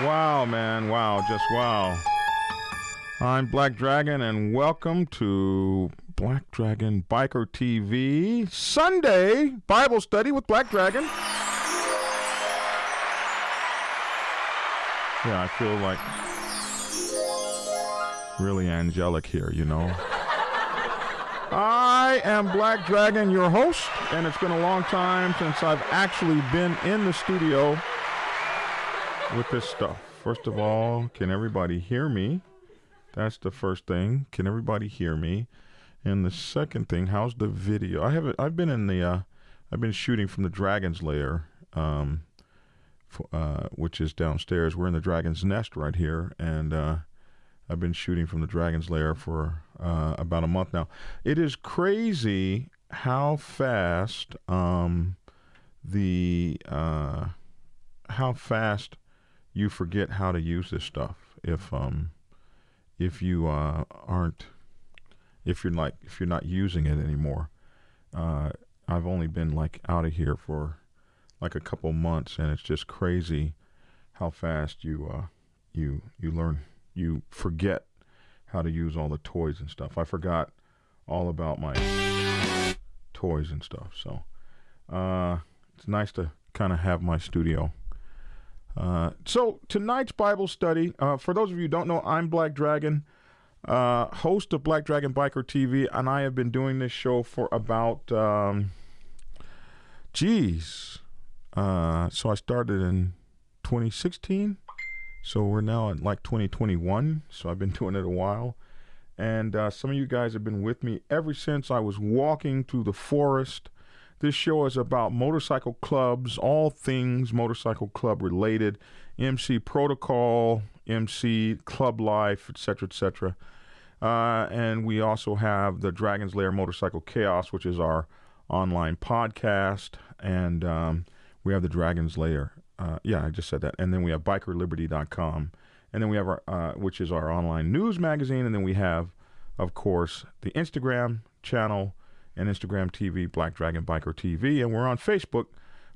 Wow, man. Wow. Just wow. I'm Black Dragon, and welcome to Black Dragon Biker TV Sunday Bible Study with Black Dragon. Yeah, I feel like really angelic here, you know. I am Black Dragon, your host, and it's been a long time since I've actually been in the studio with this stuff. First of all, can everybody hear me? That's the first thing. Can everybody hear me? And the second thing, how's the video? I've been shooting from the Dragon's Lair, which is downstairs. We're in the Dragon's Nest right here, and I've been shooting from the Dragon's Lair for about a month now. It is crazy how fast you forget how to use this stuff if you're not using it anymore. I've only been like out of here for like a couple months, and it's just crazy how fast you learn. You forget how to use all the toys and stuff. I forgot all about my toys and stuff. So it's nice to kind of have my studio. So tonight's Bible study, for those of you who don't know, I'm Black Dragon, host of Black Dragon Biker TV, and I have been doing this show for about, so I started in 2016, so we're now at like 2021, so I've been doing it a while, and some of you guys have been with me ever since I was walking through the forest. This show is about motorcycle clubs, all things motorcycle club related, MC protocol, MC club life, etc., etc. And we also have the Dragon's Lair Motorcycle Chaos, which is our online podcast, and we have the Dragon's Lair. Yeah, I just said that. And then we have bikerliberty.com, and then we have our, which is our online news magazine, and then we have, of course, the Instagram channel and Instagram TV, Black Dragon Biker TV, and we're on Facebook,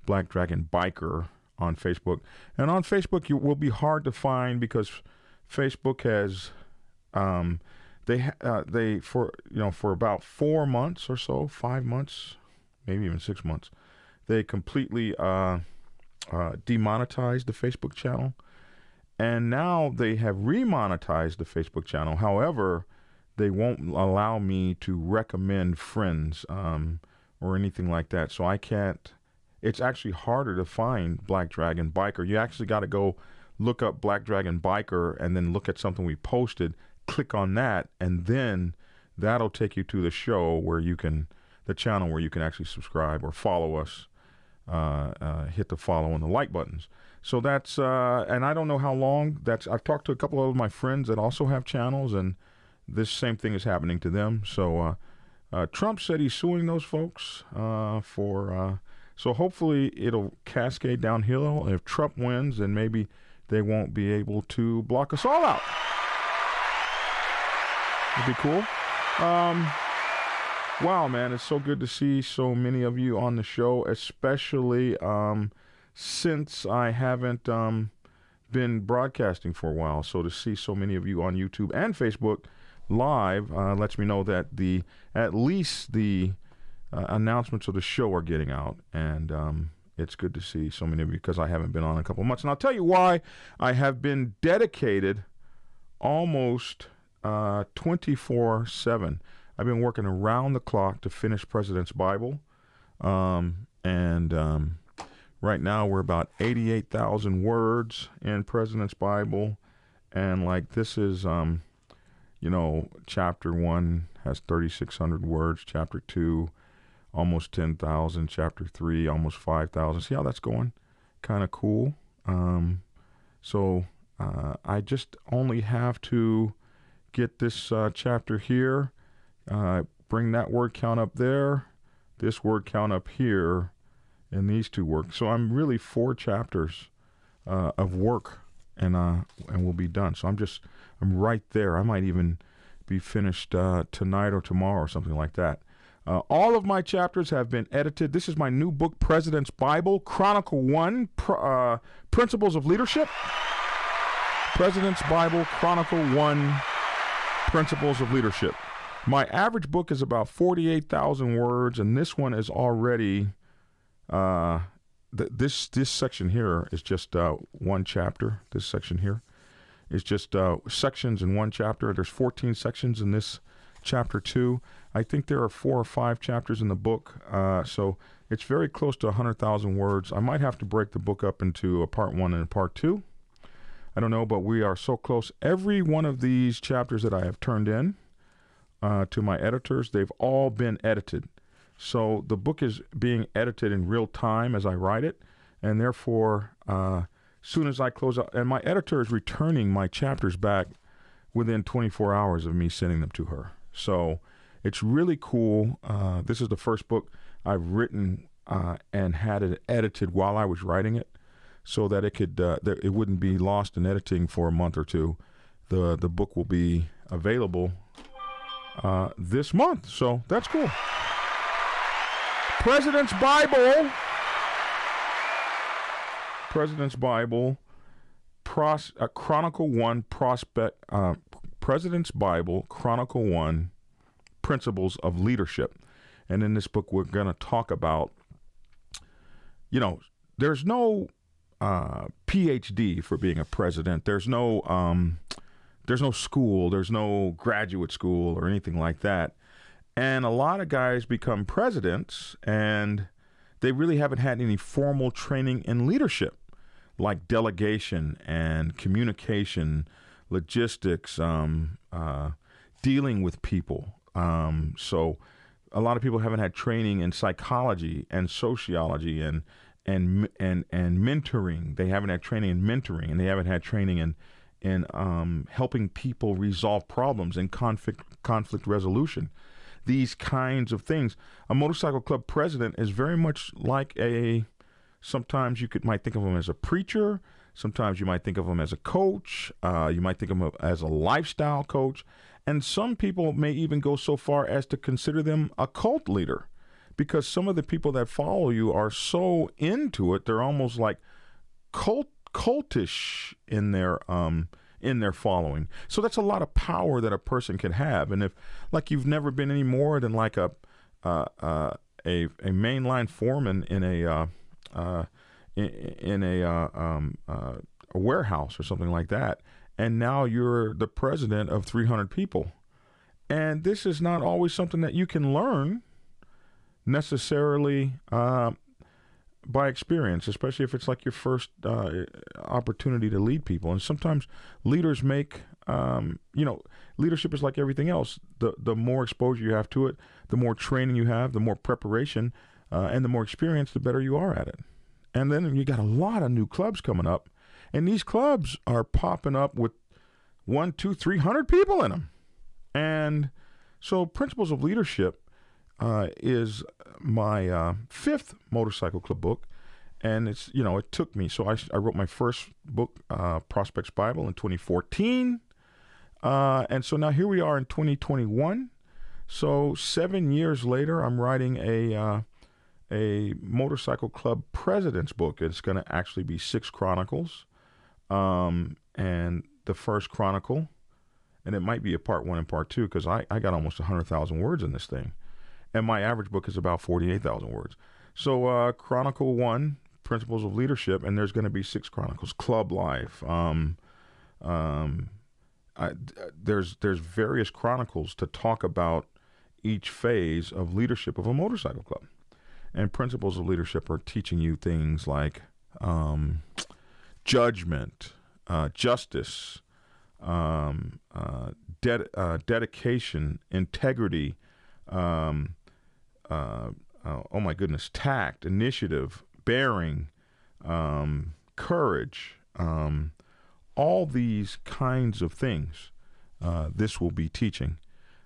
Black Dragon Biker on Facebook. And on Facebook, you will be hard to find because Facebook has, for about 4 months or so, 5 months, maybe even 6 months, they completely demonetized the Facebook channel, and now they have remonetized the Facebook channel. However, they won't allow me to recommend friends or anything like that. So I can't, it's actually harder to find Black Dragon Biker. You actually got to go look up Black Dragon Biker and then look at something we posted, click on that, and then that'll take you to the show where you can, the channel where you can actually subscribe or follow us, hit the follow and the like buttons. So that's, and I don't know how long that's, I've talked to a couple of my friends that also have channels, and this same thing is happening to them. So Trump said he's suing those folks so hopefully it'll cascade downhill. If Trump wins, then maybe they won't be able to block us all out. It'd be cool. Wow, man, it's so good to see so many of you on the show, especially since I haven't been broadcasting for a while. So to see so many of you on YouTube and Facebook live lets me know that at least the announcements of the show are getting out, and it's good to see so many of you because I haven't been on a couple of months. And I'll tell you why. I have been dedicated almost 24/7. I've been working around the clock to finish President's Bible, and right now we're about 88,000 words in President's Bible, and like this is chapter 1 has 3,600 words, chapter 2 almost 10,000, chapter 3 almost 5,000. See how that's going? Kind of cool. So I just only have to get this chapter here, bring that word count up there, this word count up here, and these two work. So I'm really 4 chapters of work, and we'll be done. So I'm right there. I might even be finished tonight or tomorrow or something like that. All of my chapters have been edited. This is my new book, President's Bible, Chronicle 1, Principles of Leadership. President's Bible, Chronicle 1, Principles of Leadership. My average book is about 48,000 words, and this one is already, this section here is just one chapter. This section here is just sections in one chapter. There's 14 sections in this chapter 2. I think there are 4 or 5 chapters in the book, so it's very close to 100,000 words. I might have to break the book up into a part 1 and a part 2. I don't know, but we are so close. Every one of these chapters that I have turned in to my editors, they've all been edited. So the book is being edited in real time as I write it, and therefore, soon as I close out, and my editor is returning my chapters back within 24 hours of me sending them to her. So it's really cool. This is the first book I've written and had it edited while I was writing it, so that it could that it wouldn't be lost in editing for a month or two. The book will be available this month, so that's cool. President's Bible, Chronicle 1, President's Bible, Chronicle 1, Principles of Leadership. And in this book, we're going to talk about, there's no PhD for being a president. There's no school. There's no graduate school or anything like that. And a lot of guys become presidents, and they really haven't had any formal training in leadership, like delegation and communication, logistics, dealing with people. So a lot of people haven't had training in psychology and sociology and mentoring. They haven't had training in mentoring, and they haven't had training in helping people resolve problems and conflict resolution. These kinds of things. A motorcycle club president is very much like sometimes you might think of him as a preacher. Sometimes you might think of him as a coach. You might think of him as a lifestyle coach. And some people may even go so far as to consider them a cult leader, because some of the people that follow you are so into it, they're almost like cultish in their following. So that's a lot of power that a person can have. And if, like, you've never been any more than like a mainline foreman in a warehouse or something like that, and now you're the president of 300 people. And this is not always something that you can learn necessarily by experience, especially if it's like your first opportunity to lead people. And sometimes leaders make, leadership is like everything else. The more exposure you have to it, the more training you have, the more preparation, and the more experience, the better you are at it. And then you got a lot of new clubs coming up, and these clubs are popping up with 100, 200, 300 people in them. And so Principles of Leadership is my 5th motorcycle club book, and it's, it took me. So I wrote my first book, Prospects Bible, in 2014, and so now here we are in 2021. So 7 years later, I'm writing a motorcycle club president's book. It's going to actually be 6 chronicles, and the first chronicle, and it might be a part 1 and part 2, because I got almost 100,000 words in this thing. And my average book is about 48,000 words. So Chronicle 1, Principles of Leadership, and there's going to be 6 chronicles. Club life. There's various chronicles to talk about each phase of leadership of a motorcycle club. And Principles of Leadership are teaching you things like judgment, justice, dedication, integrity, tact, initiative, bearing, courage, all these kinds of things. This will be teaching,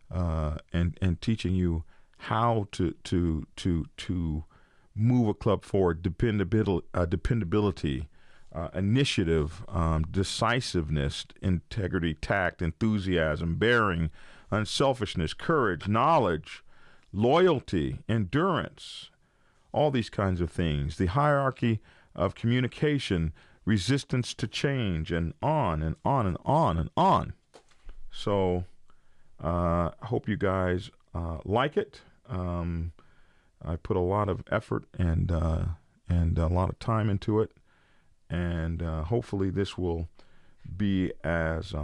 and teaching you how to move a club forward, dependability, initiative, decisiveness, integrity, tact, enthusiasm, bearing, unselfishness, courage, knowledge, loyalty, endurance, all these kinds of things. The hierarchy of communication, resistance to change, and on and on and on and on. So I hope you guys like it. I put a lot of effort and a lot of time into it, and hopefully this will be as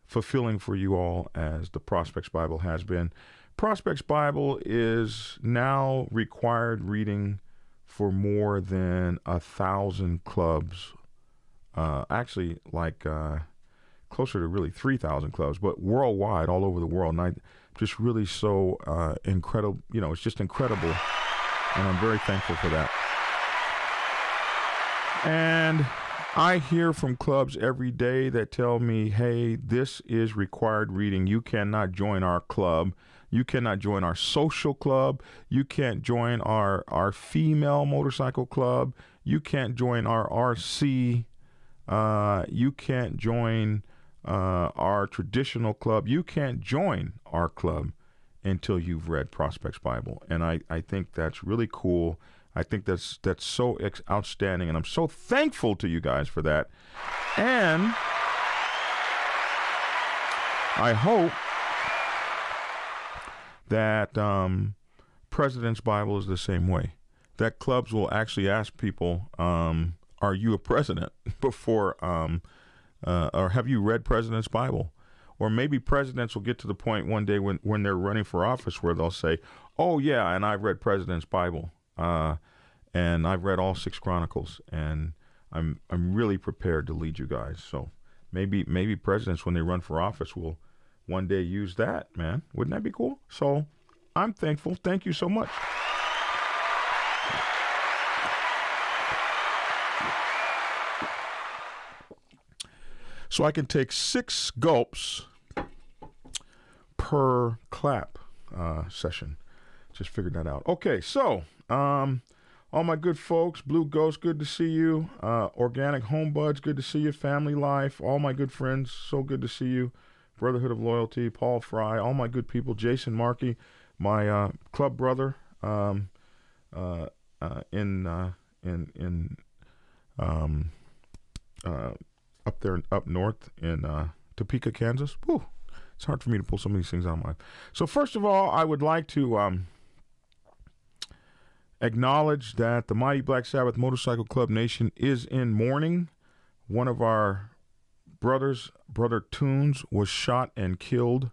fulfilling for you all as the Prospects Bible has been. Prospects Bible is now required reading for more than 1,000 clubs. Actually, like closer to really 3,000 clubs, but worldwide, all over the world. And I'm just really so incredible. It's just incredible, and I'm very thankful for that. And I hear from clubs every day that tell me, hey, this is required reading. You cannot join our club. You cannot join our social club. You can't join our female motorcycle club. You can't join our RC. You can't join our traditional club. You can't join our club until you've read Prospects Bible. And I think that's really cool. I think that's so outstanding, and I'm so thankful to you guys for that. And I hope that President's Bible is the same way. That clubs will actually ask people, are you a president? Before, or have you read President's Bible? Or maybe presidents will get to the point one day when they're running for office where they'll say, oh yeah, and I've read President's Bible. And I've read all 6 Chronicles, and I'm really prepared to lead you guys. So maybe presidents, when they run for office, will one day use that, man. Wouldn't that be cool? So I'm thankful. Thank you so much. So I can take 6 gulps per clap session. Just figured that out. Okay, so all my good folks, Blue Ghost, good to see you. Organic Home Buds, good to see you. Family Life, all my good friends, so good to see you. Brotherhood of Loyalty, Paul Fry, all my good people. Jason Markey, my club brother, up north in Topeka, Kansas. Whew, it's hard for me to pull some of these things out of my life. So first of all, I would like to acknowledge that the Mighty Black Sabbath Motorcycle Club Nation is in mourning. One of our brothers, Brother Tunes, was shot and killed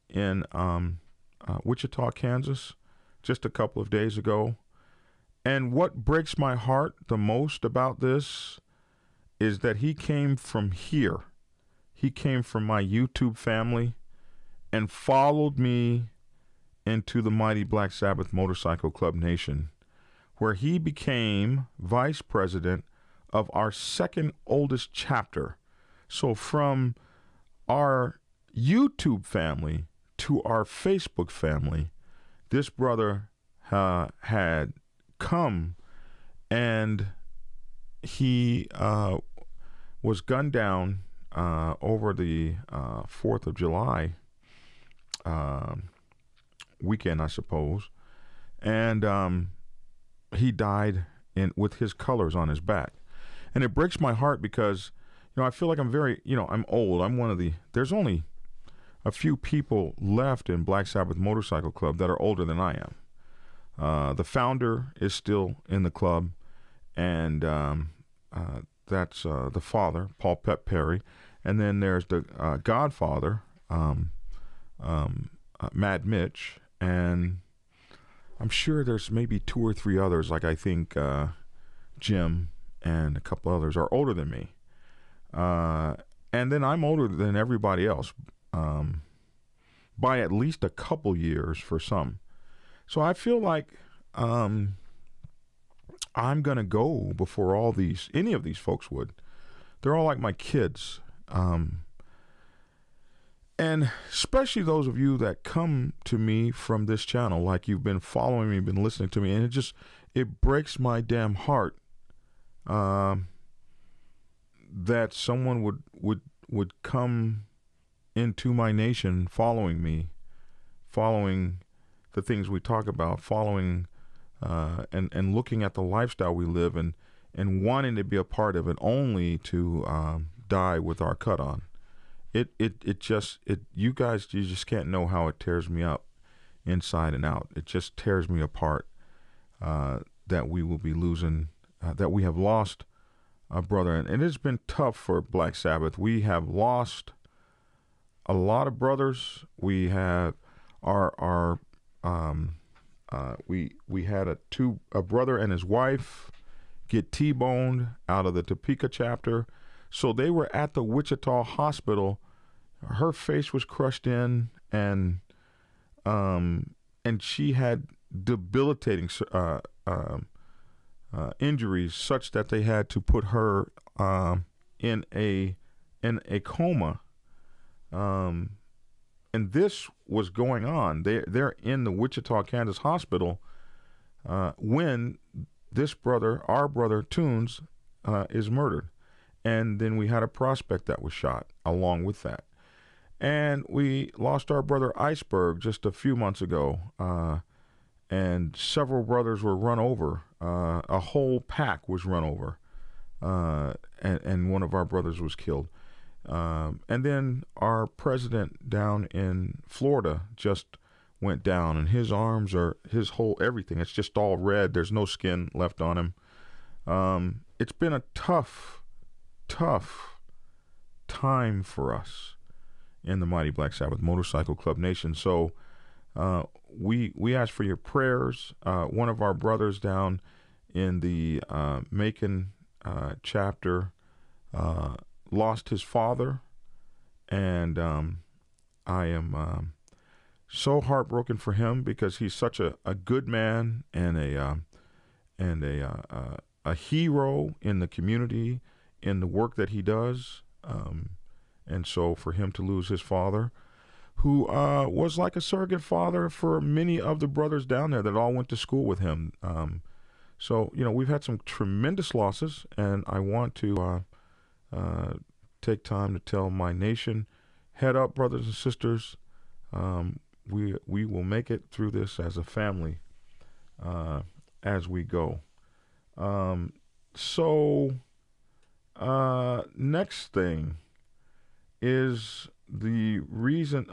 in Wichita, Kansas, just a couple of days ago. And what breaks my heart the most about this is that he came from here. He came from my YouTube family and followed me into the Mighty Black Sabbath Motorcycle Club Nation, where he became vice president of our second oldest chapter. So from our YouTube family to our Facebook family, this brother had come, and he was gunned down over the 4th of July weekend, I suppose. And he died with his colors on his back. And it breaks my heart because, I feel like I'm very, I'm old. I'm one of there's only a few people left in Black Sabbath Motorcycle Club that are older than I am. The founder is still in the club, and that's the father, Paul Pep Perry. And then there's the godfather, Mad Mitch, and I'm sure there's maybe 2 or 3 others, like I think Jim and a couple others are older than me. And then I'm older than everybody else by at least a couple years for some. So I feel like I'm going to go before any of these folks would. They're all like my kids. And especially those of you that come to me from this channel, like you've been following me, been listening to me, and it breaks my damn heart that someone would come into my nation following me, following the things we talk about, following and looking at the lifestyle we live, and and wanting to be a part of it, only to die with our cut on. You guys, you just can't know how it tears me up inside and out. It just tears me apart that we will be losing, that we have lost a brother. And it has been tough for Black Sabbath. We have lost a lot of brothers. We have we had a brother and his wife get T-boned out of the Topeka chapter. So they were at the Wichita hospital. Her face was crushed in, and she had debilitating injuries, such that they had to put her in a coma. And this was going on. They're in the Wichita, Kansas hospital when this brother, our brother Tunes, is murdered. And then we had a prospect that was shot along with that. And we lost our brother Iceberg just a few months ago. And several brothers were run over. A whole pack was run over. And one of our brothers was killed. And then our president down in Florida just went down, and his arms are, his whole everything, it's just all red. There's no skin left on him. It's been a tough time for us in the Mighty Black Sabbath Motorcycle Club Nation. So we ask for your prayers. One of our brothers down in the Macon chapter lost his father, and I am so heartbroken for him, because he's such a good man and a hero in the community, in the work that he does. And so for him to lose his father, who was like a surrogate father for many of the brothers down there that all went to school with him. So, we've had some tremendous losses, and I want to take time to tell my nation, head up, brothers and sisters. We will make it through this as a family as we go. Next thing is the reason.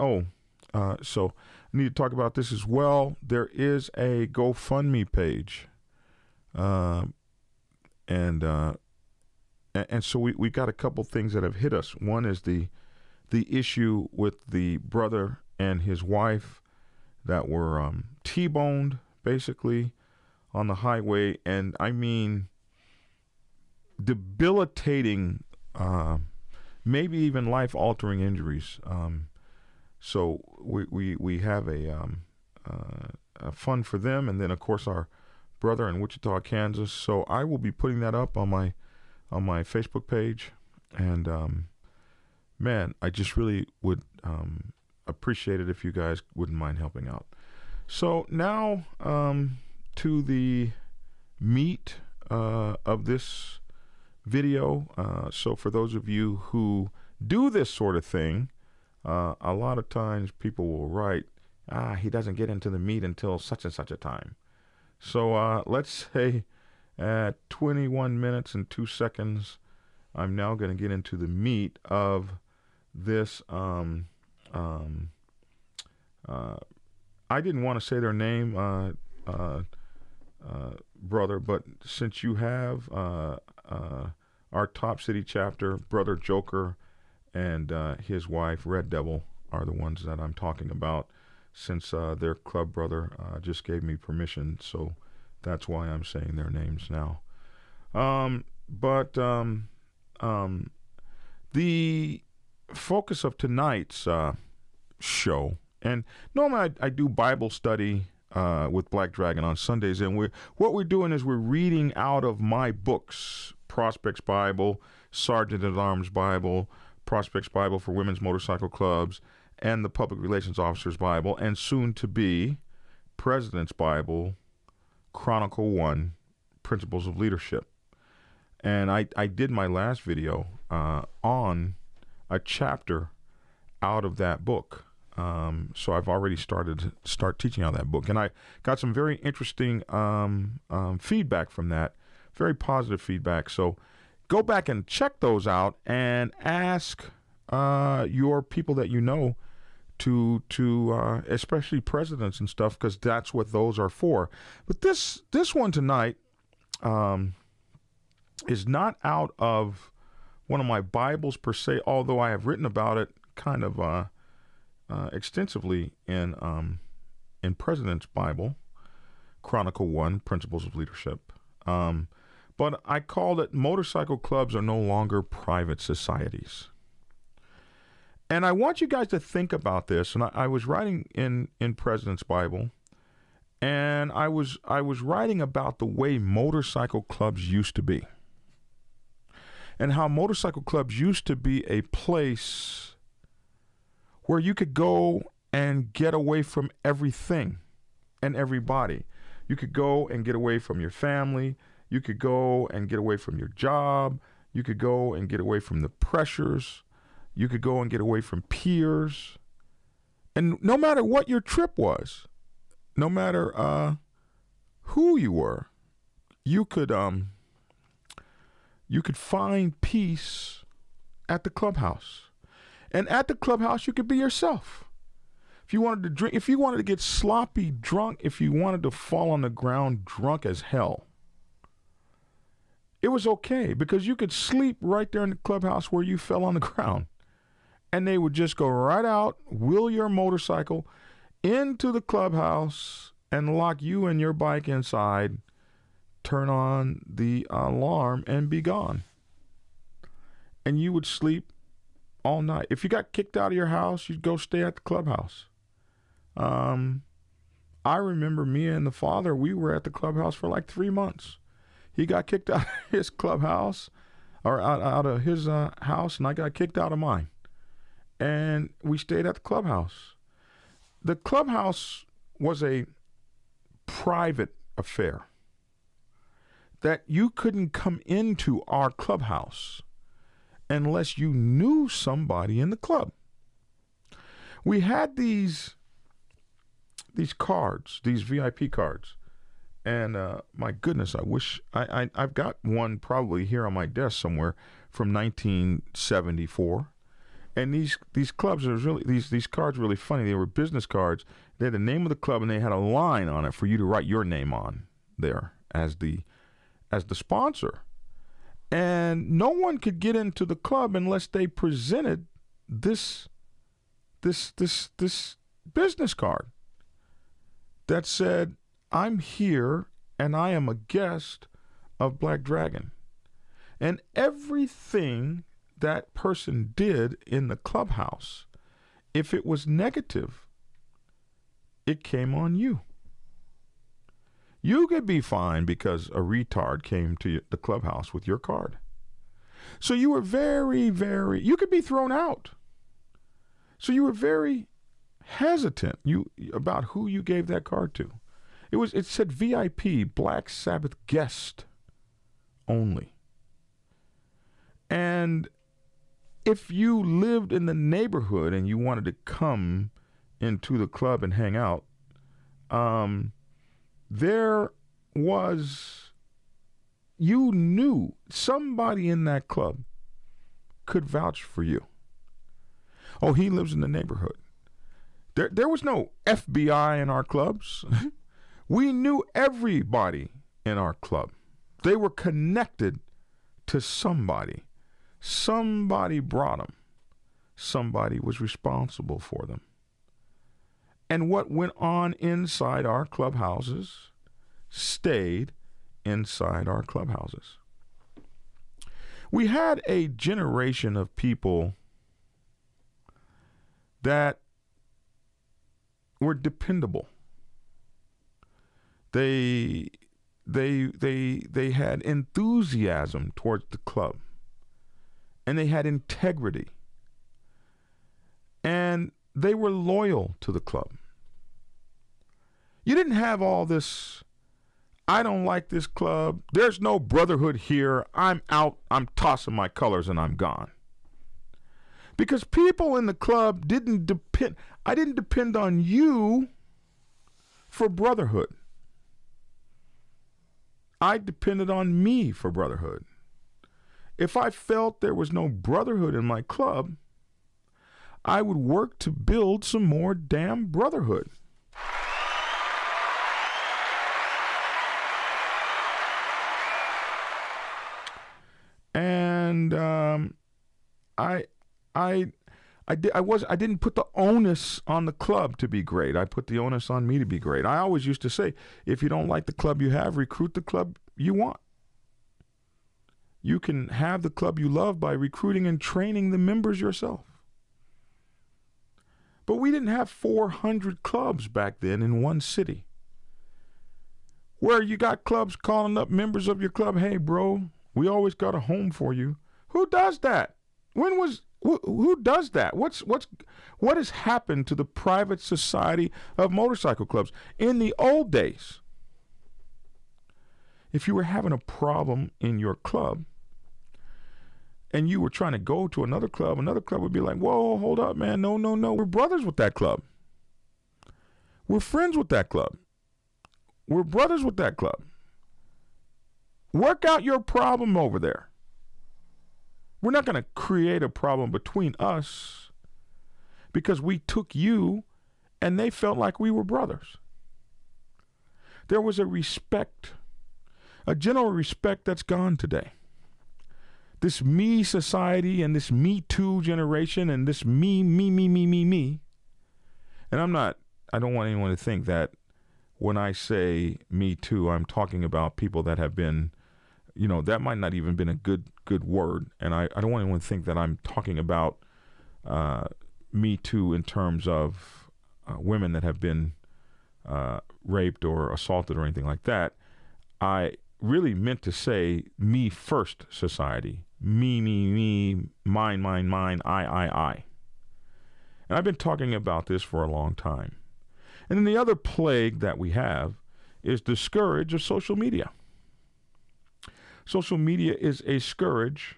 So I need to talk about this as well. There is a GoFundMe page, and so we got a couple things that have hit us. One is the issue with the brother and his wife that were T-boned basically on the highway, and I mean debilitating, maybe even life-altering injuries. So we have a fund for them, and then of course our brother in Wichita, Kansas. So I will be putting that up on my Facebook page, and man, I just really would appreciate it if you guys wouldn't mind helping out. So now to the meat of this video. So for those of you who do this sort of thing, a lot of times people will write, he doesn't get into the meat until such and such a time. So let's say at 21 minutes and 2 seconds, I'm now going to get into the meat of this. I didn't want to say their name, brother, but since you have our Top City chapter, Brother Joker, and his wife, Red Devil, are the ones that I'm talking about, since their club brother just gave me permission, so that's why I'm saying their names now. But the focus of tonight's show, and normally I do Bible study with Black Dragon on Sundays, and what we're doing is we're reading out of my books: Prospects Bible, Sergeant at Arms Bible, Prospects Bible for Women's Motorcycle Clubs, and the Public Relations Officer's Bible, and soon to be President's Bible, Chronicle 1, Principles of Leadership. And I did my last video on a chapter out of that book. So I've already started teaching out that book. And I got some very interesting feedback from that very positive feedback. So go back and check those out and ask your people that you know to especially presidents and stuff, because that's what those are for. But this one tonight is not out of one of my Bibles per se, although I have written about it kind of extensively in President's Bible, Chronicle 1, Principles of Leadership. But I called it Motorcycle Clubs Are No Longer Private Societies. And I want you guys to think about this. And I was writing in President's Bible, and I was writing about the way motorcycle clubs used to be. And how motorcycle clubs used to be a place where you could go and get away from everything and everybody. You could go and get away from your family. You could go and get away from your job. You could go and get away from the pressures. You could go and get away from peers. And no matter what your trip was, no matter who you were, you could find peace at the clubhouse. And at the clubhouse, you could be yourself. If you wanted to drink, if you wanted to get sloppy drunk, if you wanted to fall on the ground drunk as hell, it was okay, because you could sleep right there in the clubhouse where you fell on the ground. And they would just go right out, wheel your motorcycle into the clubhouse and lock you and your bike inside, turn on the alarm, and be gone. And you would sleep all night. If you got kicked out of your house, you'd go stay at the clubhouse. I remember me and the father, we were at the clubhouse for like 3 months. He got kicked out of his clubhouse, or out of his house, and I got kicked out of mine. And we stayed at the clubhouse. The clubhouse was a private affair that you couldn't come into our clubhouse unless you knew somebody in the club. We had these cards, these VIP cards. And my goodness, I wish I've got one probably here on my desk somewhere from 1974. And these clubs are really, these cards are really funny. They were business cards. They had the name of the club, and they had a line on it for you to write your name on there as the sponsor. And no one could get into the club unless they presented this business card that said, "I'm here and I am a guest of Black Dragon." And everything that person did in the clubhouse, if it was negative, it came on you. You could be fined because a retard came to the clubhouse with your card. So you were very, very, you could be thrown out. So you were very hesitant about who you gave that card to. It said VIP, Black Sabbath guest only. And if you lived in the neighborhood and you wanted to come into the club and hang out, you knew somebody in that club could vouch for you. Oh, he lives in the neighborhood. There was no FBI in our clubs. We knew everybody in our club. They were connected to somebody. Somebody brought them. Somebody was responsible for them. And what went on inside our clubhouses stayed inside our clubhouses. We had a generation of people that were dependable. They had enthusiasm towards the club. And they had integrity. And they were loyal to the club. You didn't have all this, I don't like this club, there's no brotherhood here, I'm out, I'm tossing my colors and I'm gone. Because people in the club I didn't depend on you for brotherhood. I depended on me for brotherhood. If I felt there was no brotherhood in my club, I would work to build some more damn brotherhood. And I didn't put the onus on the club to be great. I put the onus on me to be great. I always used to say, if you don't like the club you have, recruit the club you want. You can have the club you love by recruiting and training the members yourself. But we didn't have 400 clubs back then in one city, where you got clubs calling up members of your club, hey, bro, we always got a home for you. Who does that? Who does that? What has happened to the private society of motorcycle clubs? In the old days, if you were having a problem in your club and you were trying to go to another club would be like, whoa, hold up, man. No. We're brothers with that club. We're friends with that club. We're brothers with that club. Work out your problem over there. We're not going to create a problem between us because we took you and they felt like we were brothers. There was a respect, a general respect that's gone today. This me society and this me too generation and this me. And I don't want anyone to think that when I say me too, I'm talking about people that have been, that might not even been a good word. And I don't want anyone to think that I'm talking about me too in terms of women that have been raped or assaulted or anything like that. I really meant to say me first society. Me, mine, I. And I've been talking about this for a long time. And then the other plague that we have is the scourge of social media. Social media is a scourge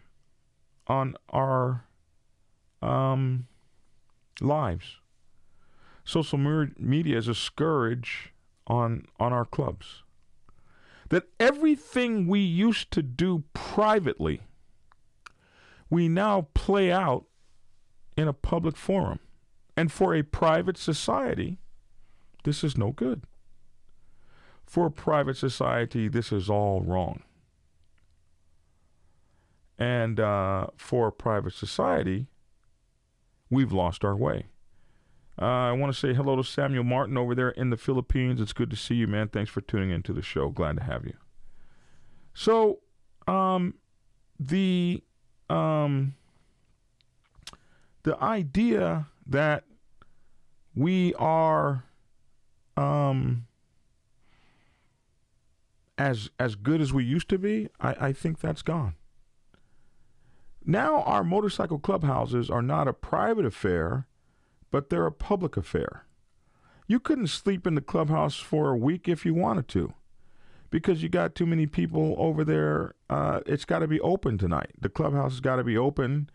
on our lives. Social media is a scourge on our clubs. That everything we used to do privately, we now play out in a public forum. And for a private society, this is no good. For a private society, this is all wrong. And for a private society, we've lost our way. I want to say hello to Samuel Martin over there in the Philippines. It's good to see you, man. Thanks for tuning into the show. Glad to have you. So, the idea that we are as good as we used to be, I think that's gone. Now our motorcycle clubhouses are not a private affair, but they're a public affair. You couldn't sleep in the clubhouse for a week if you wanted to, because you got too many people over there. It's got to be open tonight. The clubhouse has got to be open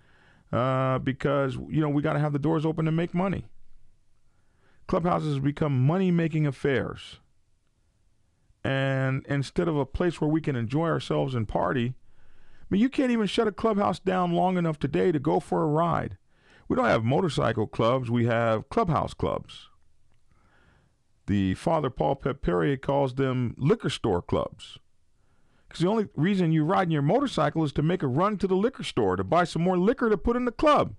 because, we got to have the doors open to make money. Clubhouses become money-making affairs. And instead of a place where we can enjoy ourselves and party, you can't even shut a clubhouse down long enough today to go for a ride. We don't have motorcycle clubs. We have clubhouse clubs. The Father Paul Perrier calls them liquor store clubs. Because the only reason you ride in your motorcycle is to make a run to the liquor store to buy some more liquor to put in the club.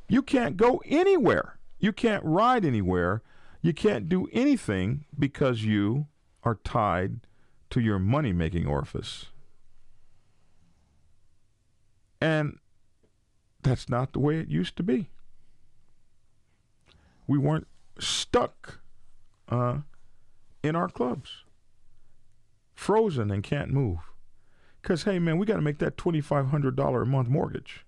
You can't go anywhere. You can't ride anywhere. You can't do anything because you are tied to your money-making orifice. And that's not the way it used to be. We weren't stuck in our clubs, frozen and can't move. Because, hey, man, we got to make that $2,500 a month mortgage.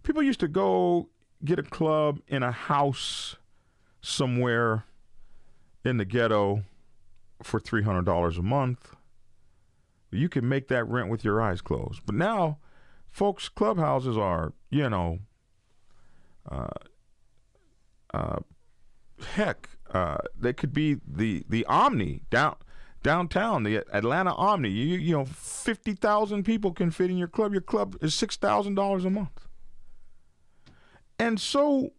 People used to go get a club in a house somewhere in the ghetto for $300 a month. You can make that rent with your eyes closed. But now, folks, clubhouses are, they could be the Omni downtown, the Atlanta Omni. You know, 50,000 people can fit in your club. Your club is $6,000 a month. And so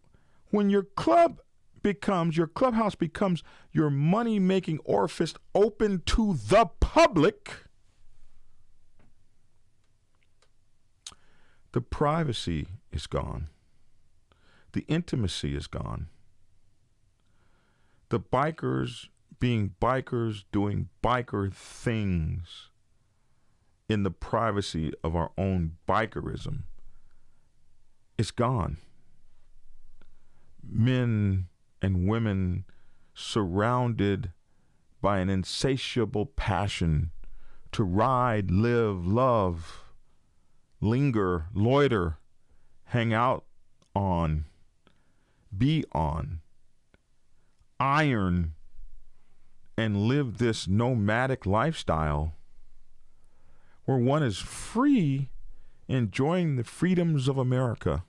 when your clubhouse becomes your money-making orifice open to the public, the privacy is gone. The intimacy is gone. The bikers being bikers, doing biker things in the privacy of our own bikerism, it's gone. Men and women surrounded by an insatiable passion to ride, live, love, linger, loiter, hang out on, be on, iron, and live this nomadic lifestyle where one is free, enjoying the freedoms of America,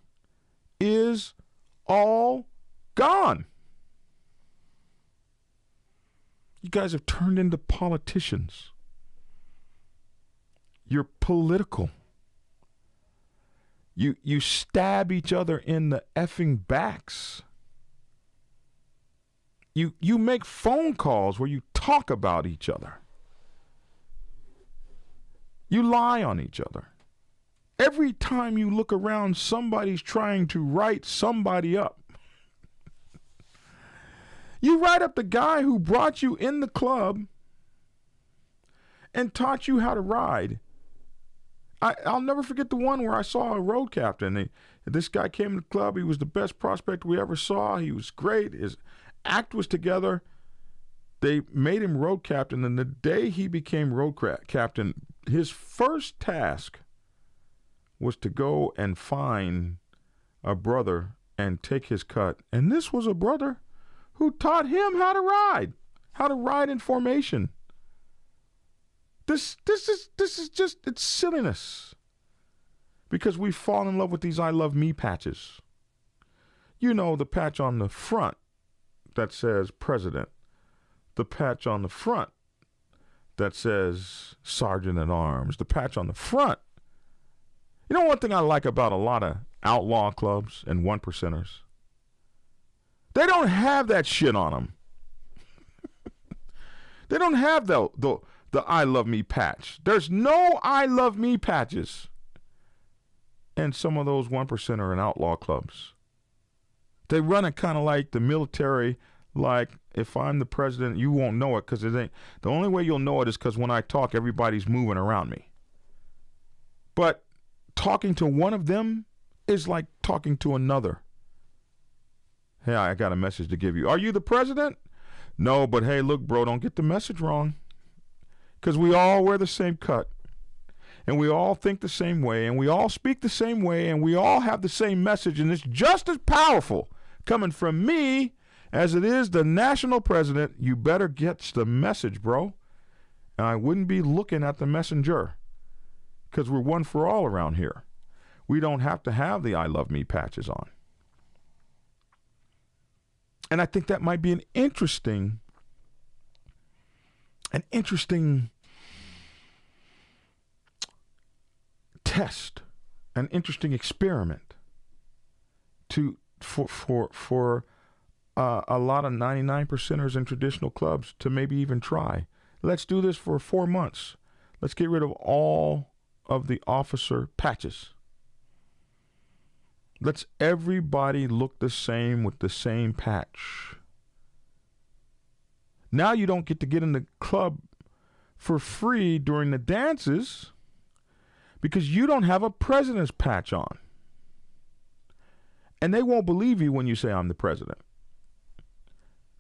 is all gone. You guys have turned into politicians. You're political. You stab each other in the effing backs. You make phone calls where you talk about each other. You lie on each other. Every time you look around, somebody's trying to write somebody up. You write up the guy who brought you in the club and taught you how to ride. I'll never forget the one where I saw a road captain. This guy came to the club. He was the best prospect we ever saw. He was great. His act was together. They made him road captain, and the day he became road captain, his first task was to go and find a brother and take his cut. And this was a brother who taught him how to ride in formation. This is just, it's silliness. Because we've fallen in love with these I Love Me patches. You know, the patch on the front that says President. The patch on the front that says Sergeant at Arms. The patch on the front. You know one thing I like about a lot of outlaw clubs and one percenters? They don't have that shit on them. They don't have the I Love Me patch. There's no I Love Me patches in some of those one percenter and outlaw clubs. They run it kind of like the military, like if I'm the president, you won't know it because it ain't. The only way you'll know it is because when I talk, everybody's moving around me. But talking to one of them is like talking to another. Hey, I got a message to give you. Are you the president? No, but hey, look, bro, don't get the message wrong. Because we all wear the same cut. And we all think the same way. And we all speak the same way. And we all have the same message. And it's just as powerful coming from me as it is the national president. You better get the message, bro. And I wouldn't be looking at the messenger. Because we're one for all around here. We don't have to have the I Love Me patches on. And I think that might be an interesting test, an interesting experiment for a lot of 99 percenters in traditional clubs to maybe even try. Let's do this for 4 months. Let's get rid of all of the officer patches. Let's everybody look the same with the same patch. Now you don't get to get in the club for free during the dances because you don't have a president's patch on. And they won't believe you when you say I'm the president.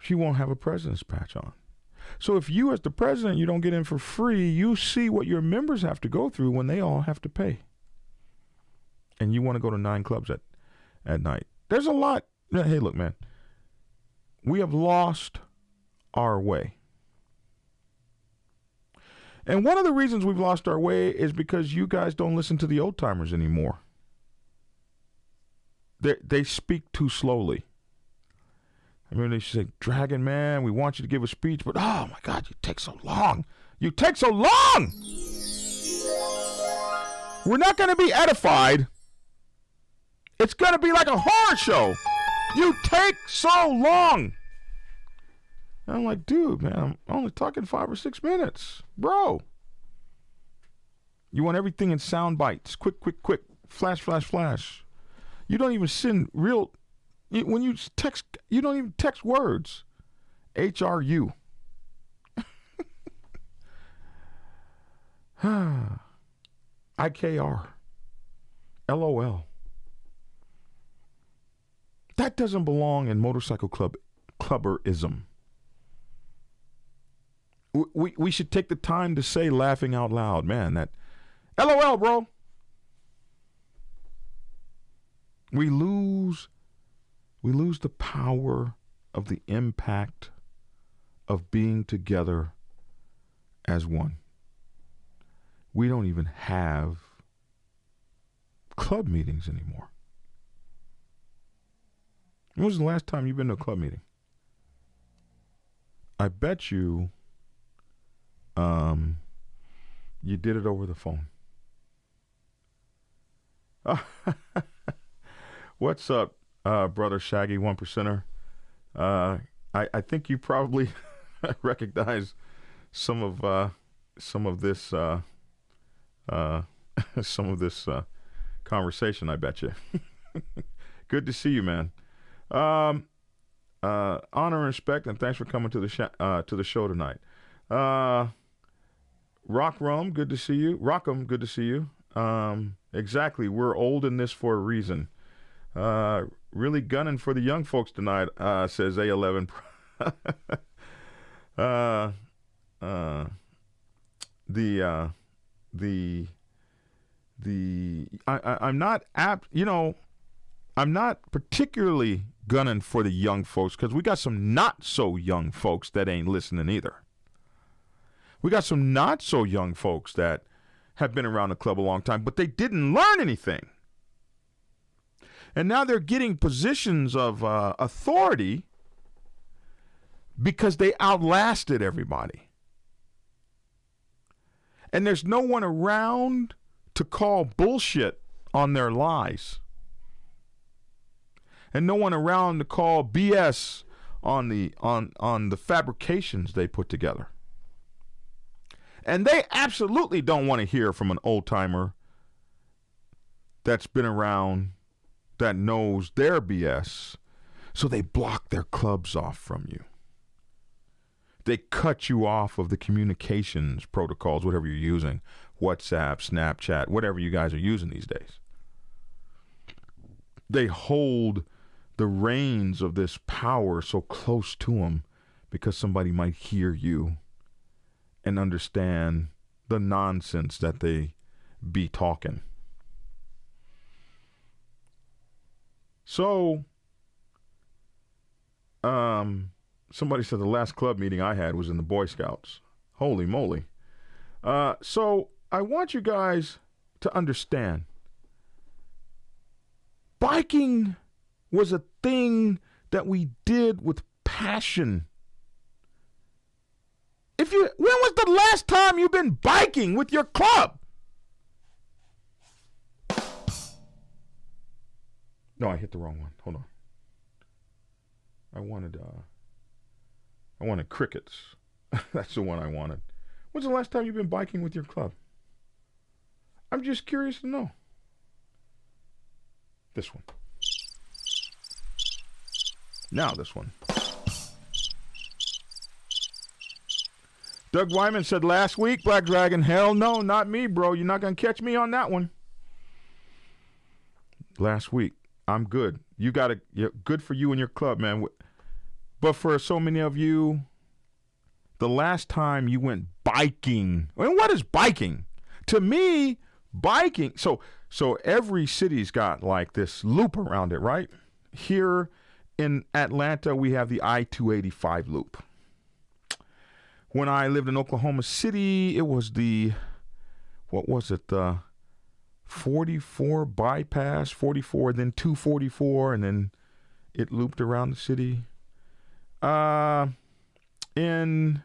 She won't have a president's patch on. So if you as the president, you don't get in for free, you see what your members have to go through when they all have to pay. And you want to go to 9 clubs at night. There's a lot. Hey, look, man. We have lost our way. And one of the reasons we've lost our way is because you guys don't listen to the old timers anymore. They speak too slowly. I mean, they say, Dragon Man, we want you to give a speech, but oh my God, you take so long. You take so long. We're not going to be edified. It's going to be like a horror show. You take so long. And I'm like, dude, man, I'm only talking 5 or 6 minutes. Bro. You want everything in sound bites. Quick, quick, quick. Flash, flash, flash. You don't even send real... When you text, you don't even text words. HRU. IKR. LOL. That doesn't belong in motorcycle clubberism. We should take the time to say laughing out loud. Man, that LOL, bro. We lose the power of the impact of being together as one. We don't even have club meetings anymore. When was the last time you've been to a club meeting? I bet you you did it over the phone. What's up, brother Shaggy, 1%er? I think you probably recognize some of this conversation. I bet you. Good to see you, man. Honor and respect, and thanks for coming to the show tonight. Rockrum, good to see you. Rockham, good to see you. Exactly, we're old in this for a reason. Really gunning for the young folks tonight, says A11. I'm not apt, I'm not particularly gunning for the young folks because we got some not so young folks that ain't listening either. We got some not so young folks that have been around the club a long time, but they didn't learn anything. And now they're getting positions of authority because they outlasted everybody. And there's no one around to call bullshit on their lies. And no one around to call BS on the fabrications they put together. And they absolutely don't want to hear from an old-timer that's been around, that knows their BS, so they block their clubs off from you. They cut you off of the communications protocols, whatever you're using, WhatsApp, Snapchat, whatever you guys are using these days. They hold the reins of this power so close to them because somebody might hear you and understand the nonsense that they be talking. So, somebody said the last club meeting I had was in the Boy Scouts. Holy moly. So, I want you guys to understand. Biking was a thing that we did with passion. When was the last time you've been biking with your club? No, I hit the wrong one. Hold on. I wanted crickets. That's the one I wanted. When's the last time you've been biking with your club? I'm just curious to know. This one. Now this one. Doug Wyman said last week, Black Dragon, hell no, not me, bro. You're not going to catch me on that one. Last week. I'm good. Good for you and your club, man. But for so many of you, the last time you went biking, I mean, what is biking? To me, biking, so every city's got like this loop around it, right? Here in Atlanta, we have the I-285 loop. When I lived in Oklahoma City, it was the 44 bypass, 44, then 244, and then it looped around the city. Uh, in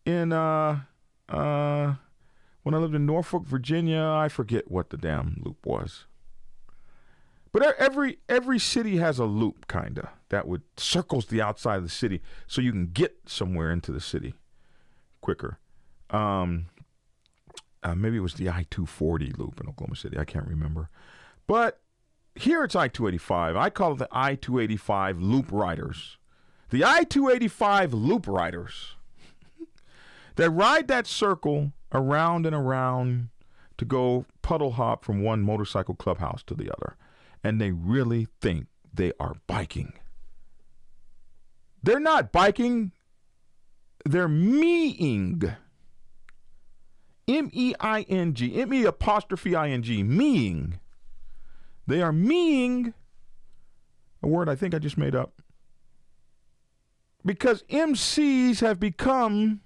when I lived in Norfolk, Virginia, I forget what the damn loop was. But every city has a loop, kinda, that would circles the outside of the city, so you can get somewhere into the city quicker. Maybe it was the I-240 loop in Oklahoma City. I can't remember. But here it's I-285. I call it the I-285 loop riders. The I-285 loop riders that ride that circle around and around to go puddle hop from one motorcycle clubhouse to the other. And they really think they are biking. They're not biking. They're meing. M-E-I-N-G. M-E-apostrophe-I-N-G. Meing. They are meing. A word I think I just made up. Because MCs have become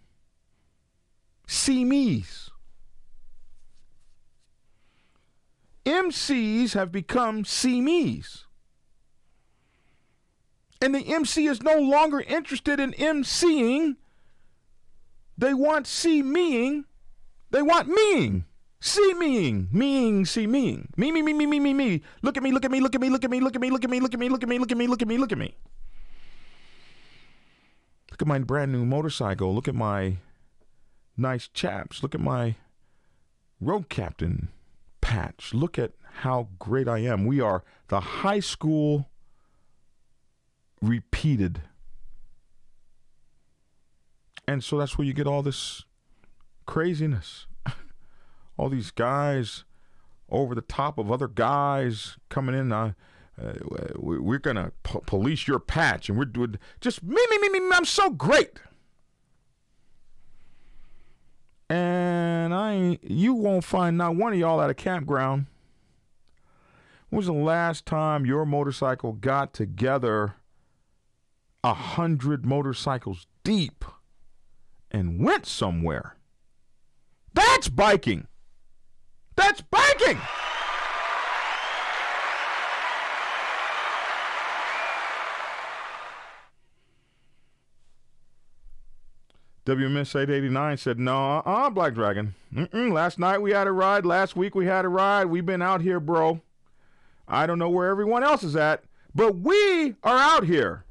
see-me's. MCs have become see-me's. And the MC is no longer interested in MCing. They want see-meing. They want meing. See-meing. Meing, see-meing. Me. Look at me, look at me, look at me, look at me, look at me, look at me, look at me, look at me, look at me, look at me, look at me. Look at my brand new motorcycle. Look at my nice chaps. Look at my road captain patch. Look at how great I am. We are the high school repeated. And so that's where you get all this craziness. All these guys over the top of other guys coming in. We're going to police your patch. And we're doing just me. I'm so great. And you won't find not one of y'all at a campground. When was the last time your motorcycle got together 100 motorcycles deep and went somewhere? That's biking. That's biking. WMS 889 said, no, Black Dragon. Last night we had a ride. Last week we had a ride. We've been out here, bro. I don't know where everyone else is at, but we are out here.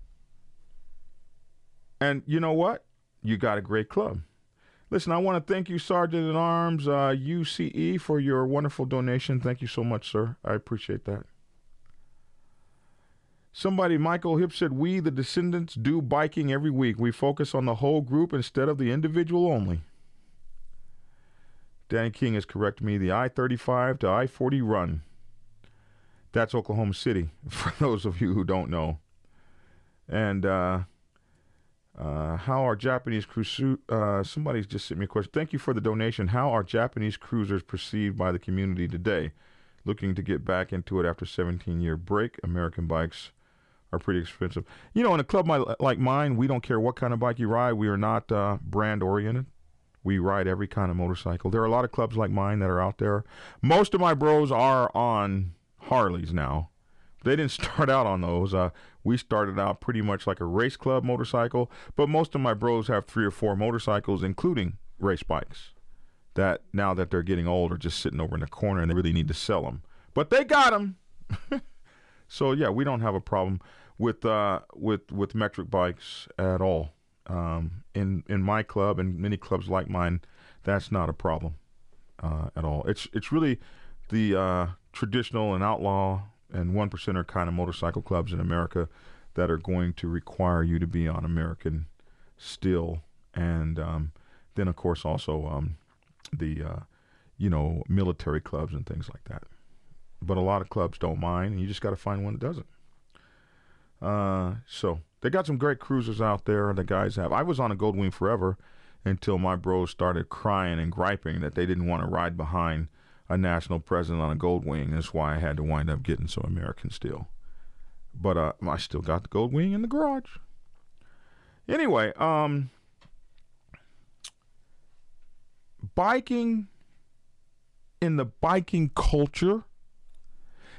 And you know what? You got a great club. Listen, I want to thank you, Sergeant at Arms, UCE, for your wonderful donation. Thank you so much, sir. I appreciate that. Somebody, Michael Hipp, said, we, the descendants, do biking every week. We focus on the whole group instead of the individual only. Danny King has corrected me. The I-35 to I-40 run. That's Oklahoma City, for those of you who don't know. And how are Japanese cruisers... somebody's just sent me a question. Thank you for the donation. How are Japanese cruisers perceived by the community today? Looking to get back into it after a 17-year break. American bikes are pretty expensive. You know, in a club like mine, we don't care what kind of bike you ride. We are not brand-oriented. We ride every kind of motorcycle. There are a lot of clubs like mine that are out there. Most of my bros are on Harleys now. They didn't start out on those. We started out pretty much like a race club motorcycle, but most of my bros have 3 or 4 motorcycles, including race bikes, that now that they're getting old are just sitting over in the corner and they really need to sell them. But they got them. So, yeah, we don't have a problem with metric bikes at all. In my club and many clubs like mine, that's not a problem at all. It's really the traditional and outlaw and 1%er kind of motorcycle clubs in America that are going to require you to be on American steel, and then of course also the military clubs and things like that. But a lot of clubs don't mind, and you just got to find one that doesn't. So they got some great cruisers out there. The guys have. I was on a Goldwing forever until my bros started crying and griping that they didn't want to ride behind a national president on a Goldwing. That's why I had to wind up getting some American steel. But I still got the Goldwing in the garage. Anyway, biking in the biking culture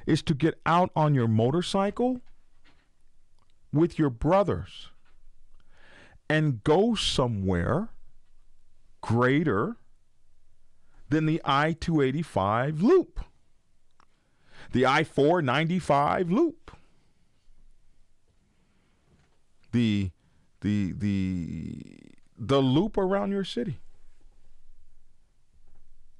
is to get out on your motorcycle with your brothers. and go somewhere greater than the I-285 loop, the I-495 loop, the loop around your city,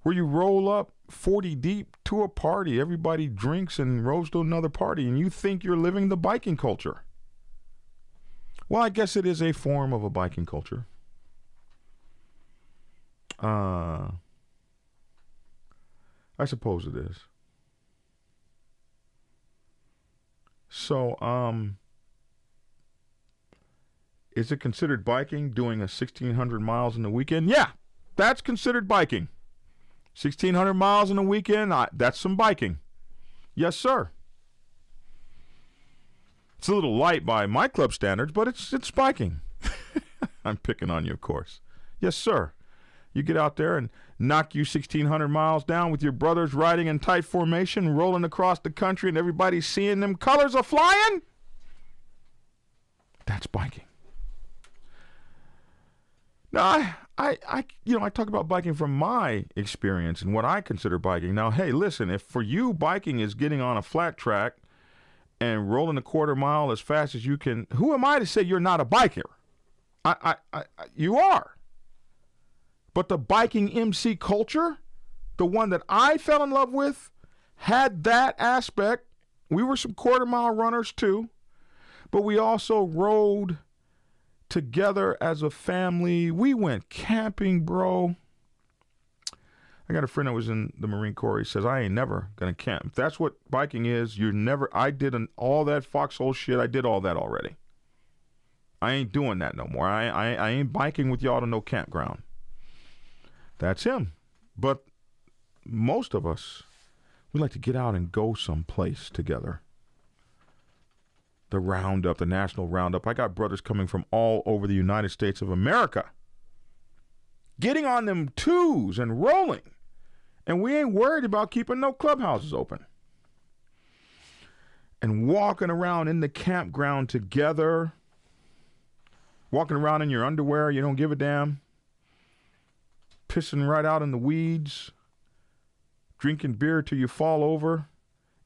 where you roll up 40 deep to a party, everybody drinks and rolls to another party, and you think you're living the biking culture. Well, I guess it is a form of a biking culture. I suppose it is. So, is it considered biking doing 1,600 miles in the weekend? Yeah, that's considered biking. 1,600 miles in a weekend, that's some biking. Yes, sir. It's a little light by my club standards, but it's biking. I'm picking on you, of course. Yes, sir. You get out there and knock you 1,600 miles down with your brothers riding in tight formation, rolling across the country, and everybody's seeing them colors are flying. That's biking. Now, I talk about biking from my experience and what I consider biking. Now, hey, listen, if for you biking is getting on a flat track and rolling a quarter mile as fast as you can, who am I to say you're not a biker? You are. But the biking MC culture, the one that I fell in love with, had that aspect. We were some quarter mile runners too, but we also rode together as a family. We went camping, bro. I got a friend that was in the Marine Corps. He says, I ain't never going to camp. If that's what biking is, I did all that foxhole shit. I did all that already. I ain't doing that no more. I ain't biking with y'all to no campground. That's him. But most of us, we like to get out and go someplace together. The roundup, the national roundup. I got brothers coming from all over the United States of America, getting on them twos and rolling. And we ain't worried about keeping no clubhouses open. And walking around in the campground together, walking around in your underwear, you don't give a damn, pissing right out in the weeds, drinking beer till you fall over,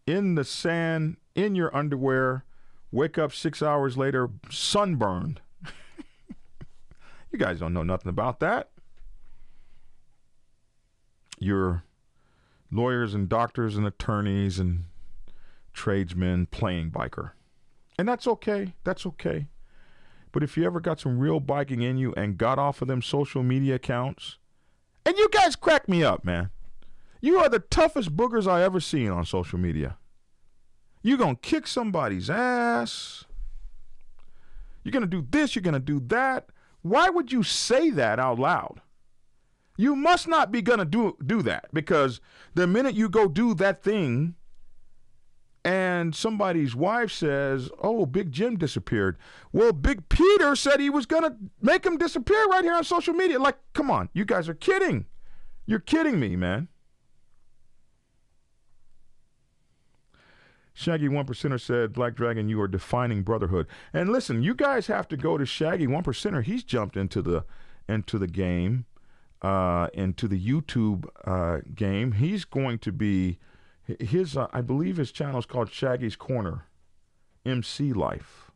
in the sand, in your underwear, wake up 6 hours later, sunburned. You guys don't know nothing about that. You're lawyers and doctors and attorneys and tradesmen playing biker. And that's okay. That's okay. But if you ever got some real biking in you and got off of them social media accounts, and you guys crack me up, man. You are the toughest boogers I ever seen on social media. You're going to kick somebody's ass. You're going to do this. You're going to do that. Why would you say that out loud? You must not be going to do that, because the minute you go do that thing and somebody's wife says, oh, Big Jim disappeared. Well, Big Peter said he was going to make him disappear right here on social media. Like, come on, you guys are kidding. You're kidding me, man. Shaggy 1%er said, Black Dragon, you are defining brotherhood. And listen, you guys have to go to Shaggy 1%er. He's jumped into the game, into the YouTube game. He's going to be his. I believe his channel is called Shaggy's Corner, MC Life.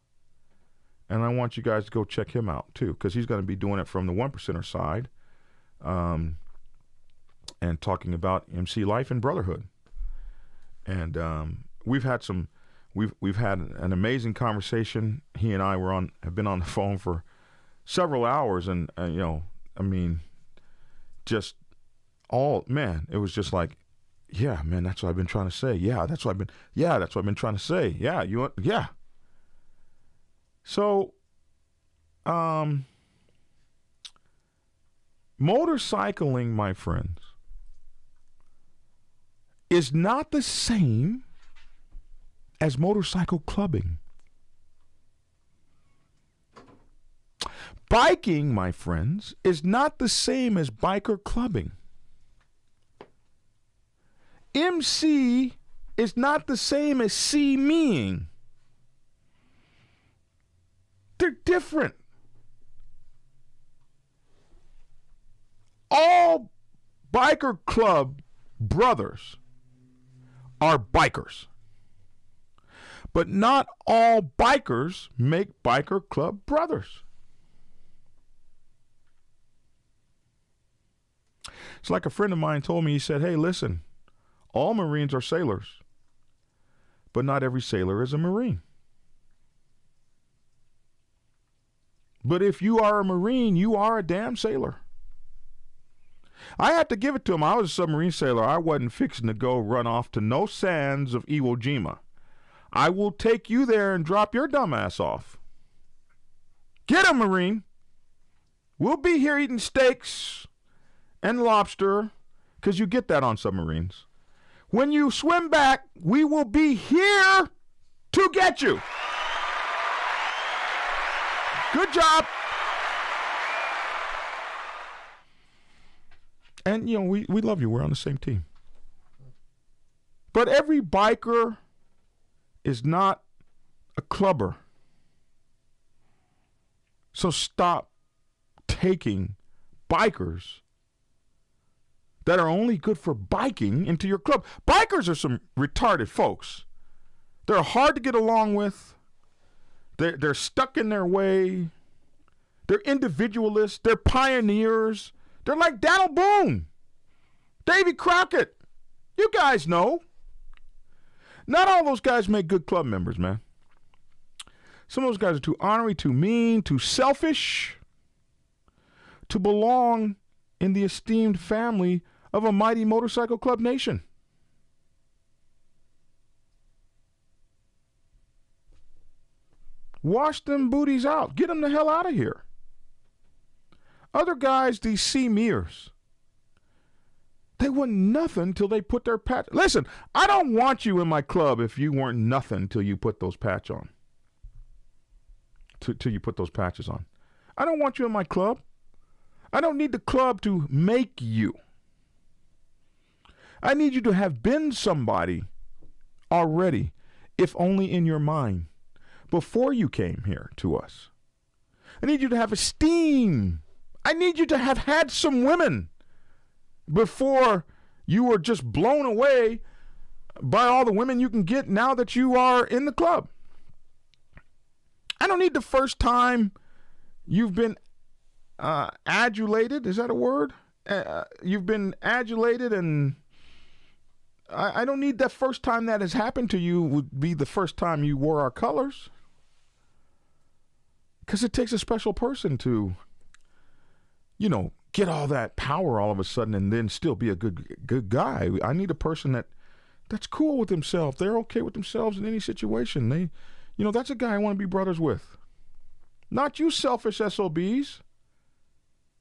And I want you guys to go check him out too, because he's going to be doing it from the 1%er side, and talking about MC Life and brotherhood. And we've had an amazing conversation. He and I have been on the phone for several hours, and just it was just like, yeah, man, that's what I've been trying to say. Yeah, that's what I've been trying to say. Yeah, yeah. So, motorcycling, my friends, is not the same as motorcycle clubbing. Biking, my friends, is not the same as biker clubbing. MC is not the same as see-meing. They're different. All biker club brothers are bikers. But not all bikers make biker club brothers. It's like a friend of mine told me, he said, hey, listen, all Marines are sailors, but not every sailor is a Marine. But if you are a Marine, you are a damn sailor. I had to give it to him. I was a submarine sailor. I wasn't fixing to go run off to no sands of Iwo Jima. I will take you there and drop your dumb ass off. Get him, Marine. We'll be here eating steaks and lobster, because you get that on submarines. When you swim back, we will be here to get you. Good job. And, you know, we love you. We're on the same team. But every biker is not a clubber. So stop taking bikers that are only good for biking into your club. Bikers are some retarded folks. They're hard to get along with. They're stuck in their way. They're individualists. They're pioneers. They're like Daniel Boone, Davy Crockett. You guys know. Not all those guys make good club members, man. Some of those guys are too ornery, too mean, too selfish to belong in the esteemed family of a mighty motorcycle club nation. Wash them booties out. Get them the hell out of here. Other guys, these see-meers, they weren't nothing till they put their patch. Listen, I don't want you in my club if you weren't nothing till you put those patch on. Till you put those patches on. I don't want you in my club. I don't need the club to make you. I need you to have been somebody already, if only in your mind, before you came here to us. I need you to have esteem. I need you to have had some women before you were just blown away by all the women you can get now that you are in the club. I don't need the first time you've been adulated. Is that a word? You've been adulated, and I don't need that first time that has happened to you would be the first time you wore our colors. Because it takes a special person to, you know, get all that power all of a sudden and then still be a good guy. I need a person that's cool with themselves. They're okay with themselves in any situation. They, you know, that's a guy I want to be brothers with. Not you selfish SOBs.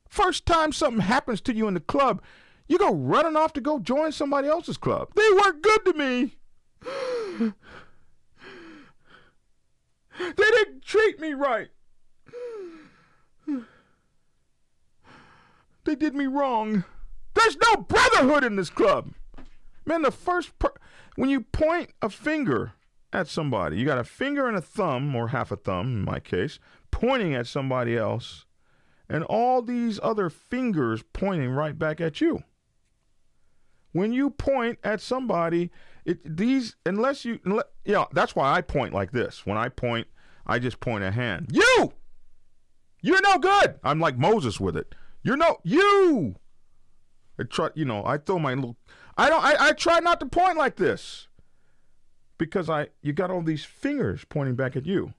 First time something happens to you in the club, you go running off to go join somebody else's club. They weren't good to me. They didn't treat me right. They did me wrong. There's no brotherhood in this club. Man, when you point a finger at somebody, you got a finger and a thumb, or half a thumb in my case, pointing at somebody else, and all these other fingers pointing right back at you. When you point at somebody, that's why I point like this. When I point, I just point a hand. You're no good. I'm like Moses with it. You. I try not to point like this because you got all these fingers pointing back at you.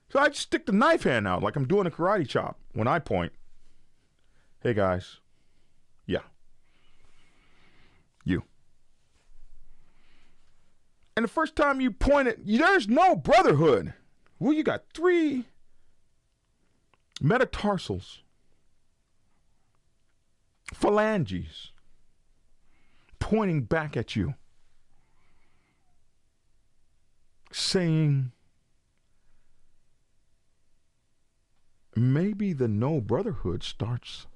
So I stick the knife hand out like I'm doing a karate chop when I point. Hey guys. Yeah. You. And the first time you point it, there's no brotherhood. Well, you got 3 metatarsals, phalanges, pointing back at you, saying, maybe the no brotherhood starts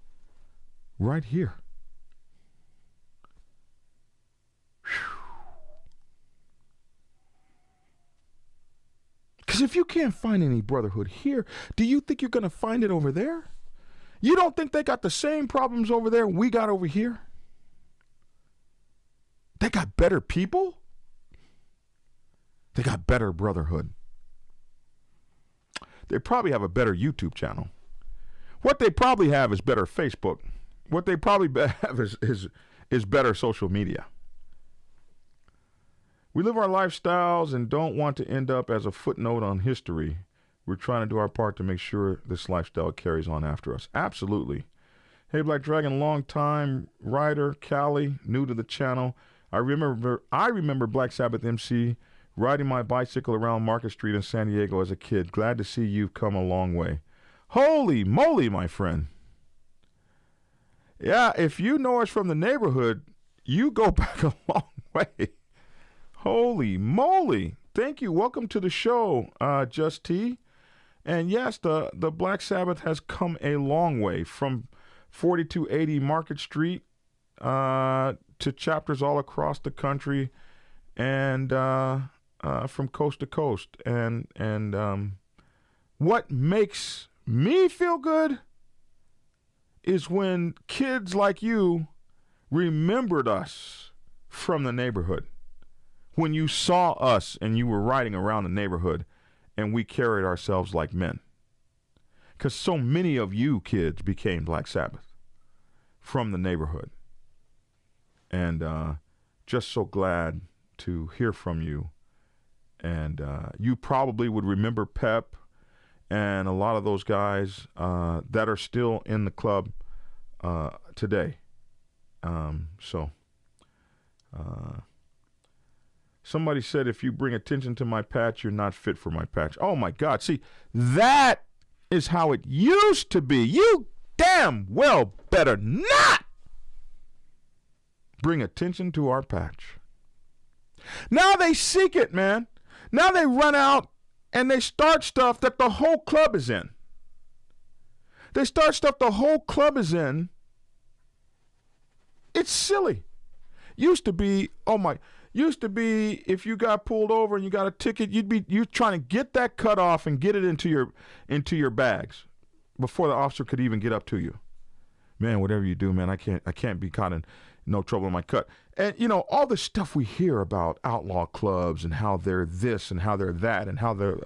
right here. Because if you can't find any brotherhood here, do you think you're going to find it over there? You don't think they got the same problems over there we got over here? They got better people. They got better brotherhood. They probably have a better YouTube channel. What they probably have is better Facebook. What they probably have is better social media. We live our lifestyles and don't want to end up as a footnote on history. We're trying to do our part to make sure this lifestyle carries on after us. Absolutely. Hey, Black Dragon, long time writer, Cali, new to the channel. I remember Black Sabbath MC riding my bicycle around Market Street in San Diego as a kid. Glad to see you've come a long way. Holy moly, my friend. Yeah, if you know us from the neighborhood, you go back a long way. Holy moly. Thank you. Welcome to the show, Just T. And yes, the Black Sabbath has come a long way from 4280 Market Street to chapters all across the country and from coast to coast. And what makes me feel good is when kids like you remembered us from the neighborhood. When you saw us and you were riding around the neighborhood and we carried ourselves like men. Because so many of you kids became Black Sabbath from the neighborhood. And just so glad to hear from you. And you probably would remember Pep and a lot of those guys that are still in the club today. Somebody said, if you bring attention to my patch, you're not fit for my patch. Oh, my God. See, that is how it used to be. You damn well better not bring attention to our patch. Now they seek it, man. Now they run out and they start stuff that the whole club is in. They start stuff the whole club is in. It's silly. Used to be if you got pulled over and you got a ticket, you're trying to get that cut off and get it into your bags before the officer could even get up to you. Man, whatever you do, man, I can't be caught in no trouble in my cut. And you know, all the stuff we hear about outlaw clubs and how they're this and how they're that and how they're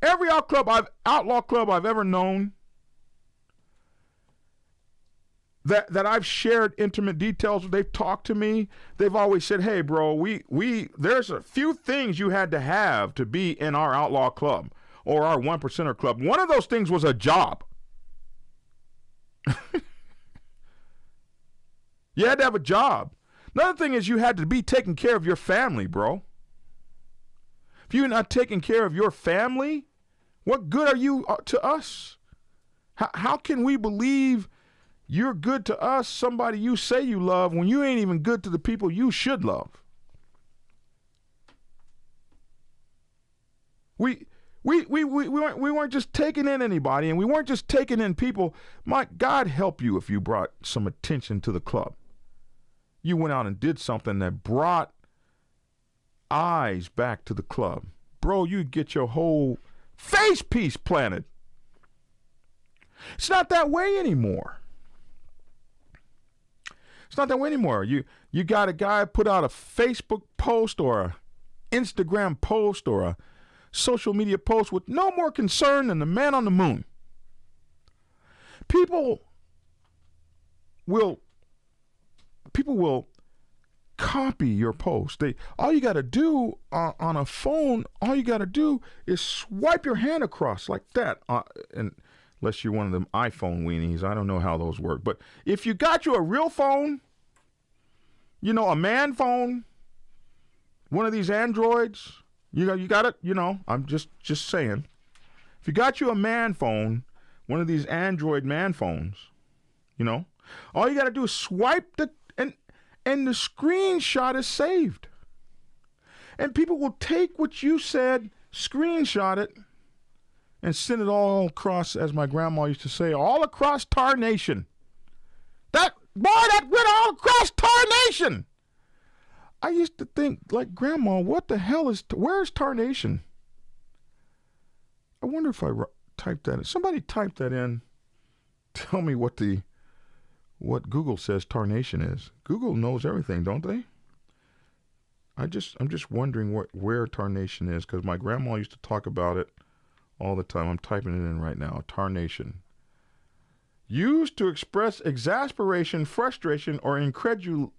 every outlaw club I've ever known that I've shared intimate details. They've talked to me. They've always said, "Hey, bro, we there's a few things you had to have to be in our outlaw club or our 1%er club. One of those things was a job. You had to have a job. Another thing is you had to be taking care of your family, bro. If you're not taking care of your family, what good are you to us? How can we believe you're good to us, somebody you say you love, when you ain't even good to the people you should love?" We weren't just taking in anybody, and we weren't just taking in people. My God help you if you brought some attention to the club. You went out and did something that brought eyes back to the club. Bro, you'd get your whole face piece planted. It's not that way anymore. It's not that way anymore. You got a guy put out a Facebook post or an Instagram post or a social media post with no more concern than the man on the moon. People will copy your post. All you got to do on a phone, all you got to do is swipe your hand across like that. And unless you're one of them iPhone weenies, I don't know how those work. But if you got you a real phone, you know, a man phone, one of these Androids, you got it, you know, I'm just saying. If you got you a man phone, one of these Android man phones, you know, all you got to do is swipe and the screenshot is saved. And people will take what you said, screenshot it, and send it all across, as my grandma used to say, all across Tar Nation. That went all across Tar Nation. I used to think, like, Grandma, what the hell where's Tar Nation? I wonder if I typed that in. Somebody typed that in. tell me what Google says tarnation is. Google knows everything, don't they? I'm just wondering where tarnation is, because my grandma used to talk about it all the time. I'm typing it in right now. Tarnation. Used to express exasperation, frustration, or incredulity.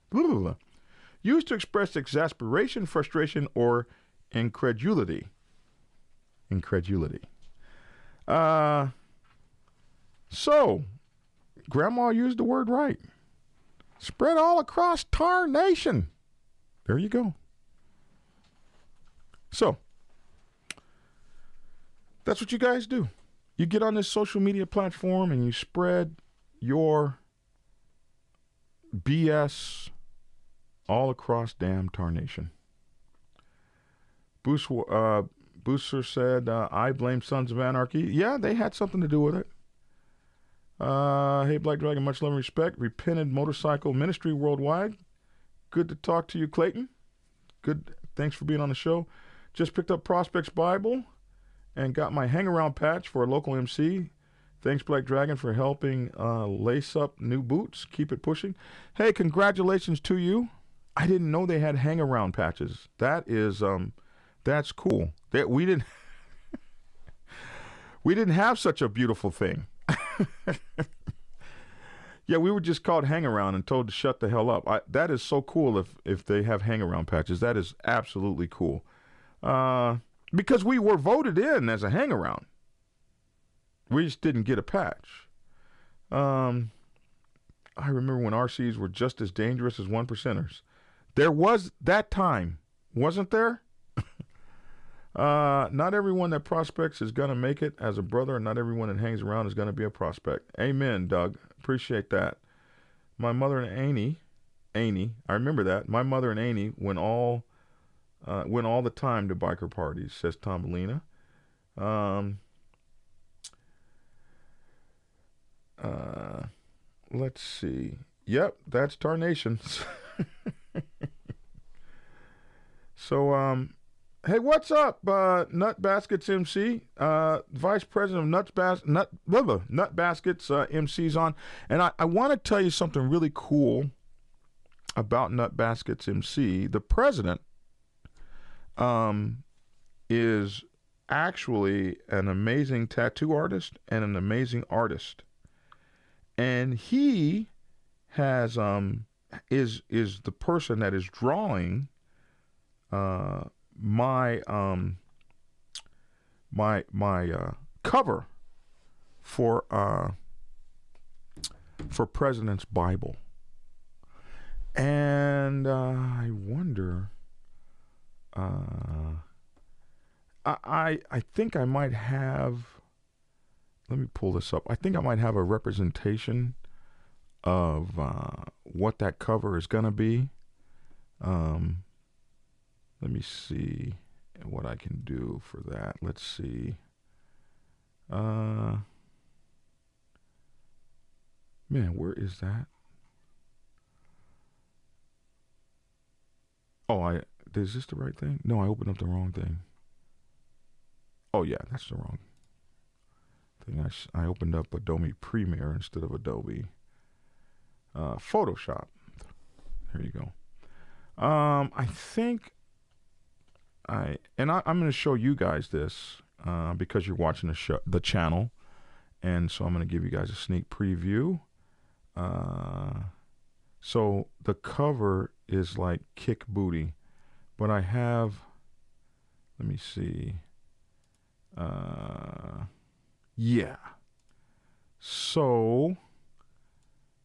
Blah, blah, blah. Used to express exasperation, frustration, or incredulity. So, Grandma used the word right. Spread all across tarnation. There you go. So, that's what you guys do. You get on this social media platform and you spread your BS all across damn tarnation. Booster said, I blame Sons of Anarchy. Yeah, they had something to do with it. Hey, Black Dragon, much love and respect. Repented Motorcycle Ministry Worldwide. Good to talk to you, Clayton. Good. Thanks for being on the show. Just picked up Prospects Bible and got my hang-around patch for a local MC. Thanks, Black Dragon, for helping lace up new boots. Keep it pushing. Hey, congratulations to you. I didn't know they had hang-around patches. That is, that's cool. We didn't have such a beautiful thing. Yeah, we were just called hang around and told to shut the hell up. That is so cool if they have hang around patches. That is absolutely cool. Because we were voted in as a hang around. We just didn't get a patch. I remember when RCs were just as dangerous as one percenters. There was that time, wasn't there? Not everyone that prospects is going to make it as a brother, and not everyone that hangs around is going to be a prospect. Amen, Doug. Appreciate that. My mother and Annie, I remember that. My mother and Annie went all the time to biker parties, says Tommelina. Let's see. Yep, that's tarnation. So, hey, what's up, Nut Baskets MC? Vice President of Nut Baskets MC's on. And I want to tell you something really cool about Nut Baskets MC. The president is actually an amazing tattoo artist and an amazing artist. And he has is the person that is drawing my cover for President's Bible, and I wonder. I think I might have. Let me pull this up. I think I might have a representation of what that cover is going to be. Let me see what I can do for that. Let's see. Man, where is that? Oh, is this the right thing? No, I opened up the wrong thing. Oh, yeah, that's the wrong thing. I opened up Adobe Premiere instead of Adobe Photoshop. There you go. I think I'm going to show you guys this because you're watching the channel, and so I'm going to give you guys a sneak preview. So the cover is like kick booty, but I have. Let me see. Yeah. So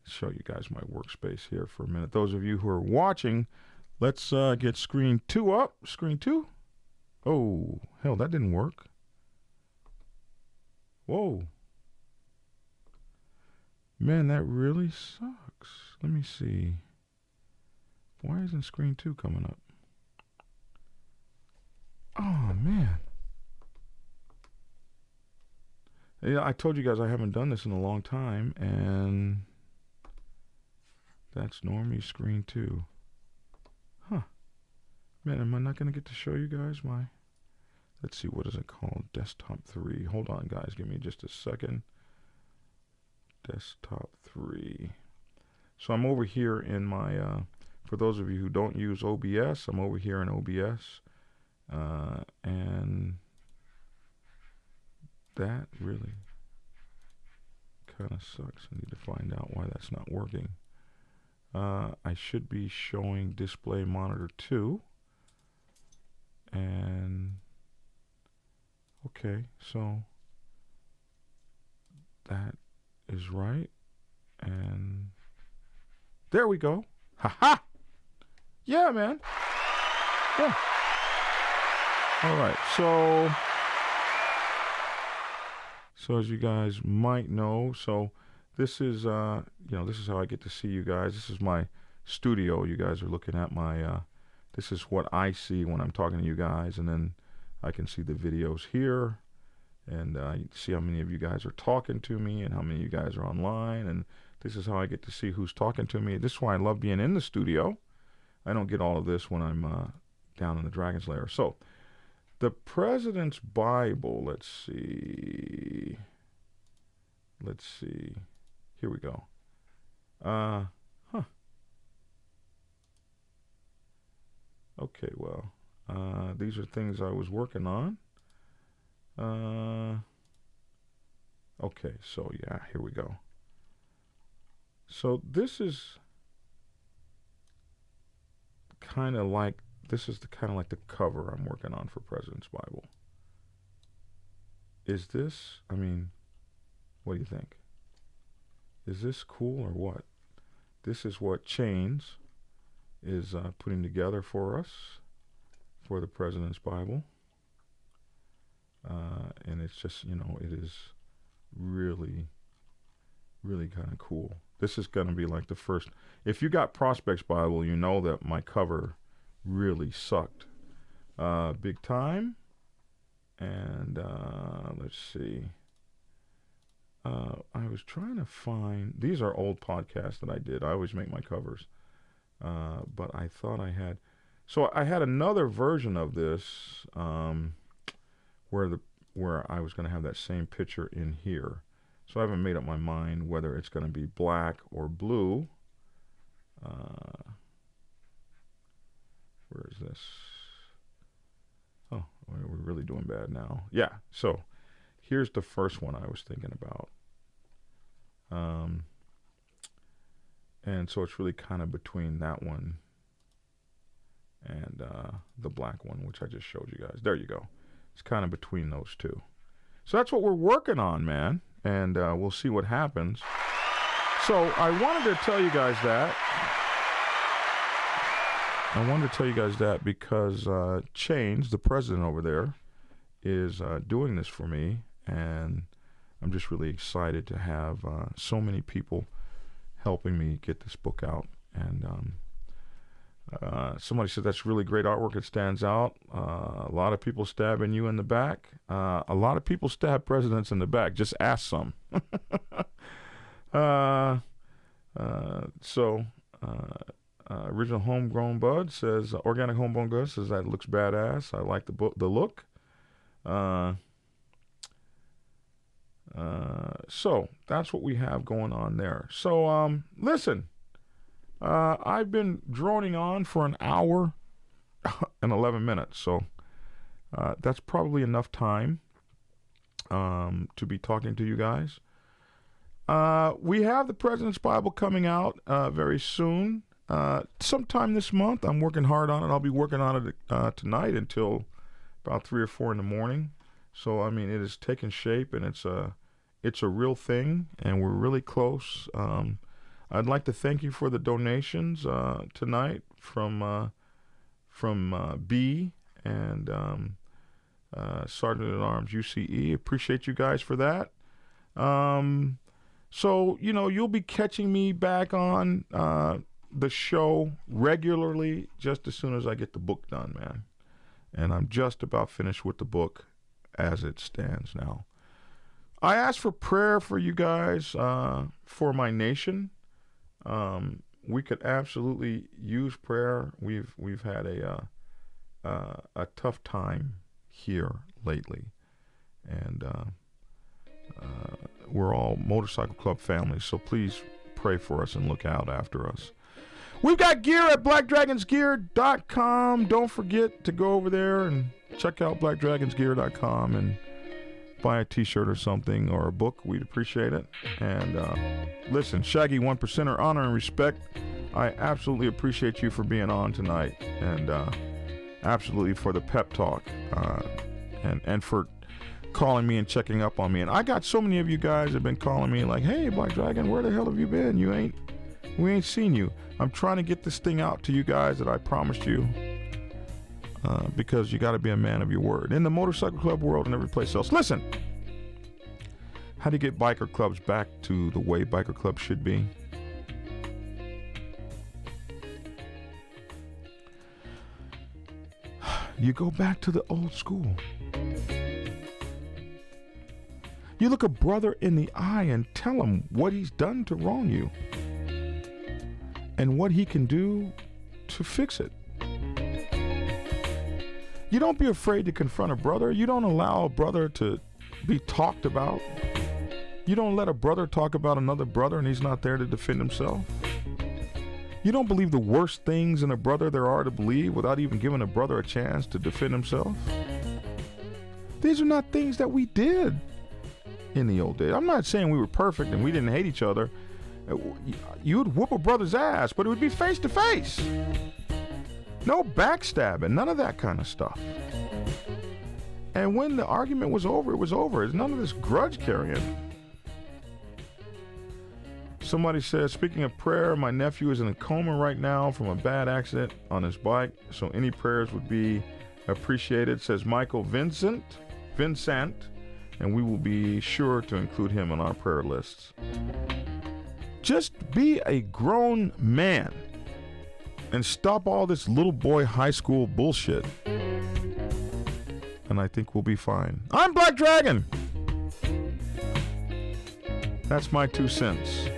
show you guys my workspace here for a minute. Those of you who are watching, let's get screen 2 up. Screen 2. Oh, hell, that didn't work. Whoa. Man, that really sucks. Let me see. Why isn't screen 2 coming up? Oh, man. Yeah, I told you guys I haven't done this in a long time, and that's normally screen 2. Huh. Man, am I not going to get to show you guys my... Let's see, what is it called? Desktop 3. Hold on, guys. Give me just a second. Desktop 3. So I'm over here in my... for those of you who don't use OBS, I'm over here in OBS. And that really kind of sucks. I need to find out why that's not working. I should be showing display monitor 2. And okay, so that is right. And there we go. Ha-ha! Yeah, man. Yeah. All right, so as you guys might know, so this is, this is how I get to see you guys. This is my studio. You guys are looking at my, this is what I see when I'm talking to you guys, and then I can see the videos here, and you see how many of you guys are talking to me and how many of you guys are online, and this is how I get to see who's talking to me. This is why I love being in the studio. I don't get all of this when I'm down in the Dragon's Lair. So, the President's Bible, let's see. Here we go. Okay, well, these are things I was working on. Okay, so yeah, here we go. So this is kind of like, the cover I'm working on for President's Bible. Is this, I mean, what do you think? Is this cool or what? This is what Chains is putting together for us for the President's Bible. And it's just, it is really, really kind of cool. This is going to be like the first. If you got Prospects Bible, you know that my cover really sucked big time. And let's see. I was trying to find. These are old podcasts that I did. I always make my covers. But I thought I had. So I had another version of this where I was going to have that same picture in here. So I haven't made up my mind whether it's going to be black or blue. Where is this? Oh, we're really doing bad now. Yeah, so here's the first one I was thinking about. And so it's really kind of between that one and the black one, which I just showed you guys. There you go. It's kind of between those two. So that's what we're working on, man. And we'll see what happens. So I wanted to tell you guys that. Because Chains, the president over there, is doing this for me. And I'm just really excited to have so many people helping me get this book out. And somebody said that's really great artwork. It stands out. A lot of people stabbing you in the back. A lot of people stab presidents in the back. Just ask some. Original Homegrown Bud says, Organic Homegrown Bud says that looks badass. I like the look. So that's what we have going on there. So listen. I've been droning on for an hour and 11 minutes, so that's probably enough time to be talking to you guys. We have the President's Bible coming out very soon, sometime this month. I'm working hard on it. I'll be working on it tonight until about 3 or 4 in the morning. So, I mean, it is taking shape, and it's a real thing, and we're really close. I'd like to thank you for the donations tonight from B and Sergeant at Arms UCE. Appreciate you guys for that. So you'll be catching me back on the show regularly just as soon as I get the book done, man. And I'm just about finished with the book as it stands now. I asked for prayer for you guys for my nation. We could absolutely use prayer. We've had a tough time here lately, and we're all Motorcycle Club families, so please pray for us and look out after us. We've got gear at blackdragonsgear.com. Don't forget to go over there and check out blackdragonsgear.com and buy a t-shirt or something or a book. We'd appreciate it. And listen, Shaggy 1%er, honor and respect. I absolutely appreciate you for being on tonight, and absolutely for the pep talk, and for calling me and checking up on me. And I got so many of you guys have been calling me like, hey, Black Dragon, where the hell have you been? We ain't seen you. I'm trying to get this thing out to you guys that I promised you, because you got to be a man of your word in the motorcycle club world and every place else. Listen, how do you get biker clubs back to the way biker clubs should be? You go back to the old school. You look a brother in the eye and tell him what he's done to wrong you and what he can do to fix it. You don't be afraid to confront a brother. You don't allow a brother to be talked about. You don't let a brother talk about another brother and he's not there to defend himself. You don't believe the worst things in a brother there are to believe without even giving a brother a chance to defend himself. These are not things that we did in the old days. I'm not saying we were perfect and we didn't hate each other. You would whoop a brother's ass, but it would be face to face. No backstabbing, none of that kind of stuff. And when the argument was over, it was over. There's none of this grudge carrying. Somebody says, speaking of prayer, my nephew is in a coma right now from a bad accident on his bike, so any prayers would be appreciated, says Michael Vincent, and we will be sure to include him on our prayer lists. Just be a grown man and stop all this little boy high school bullshit, and I think we'll be fine. I'm Black Dragon. That's my 2 cents.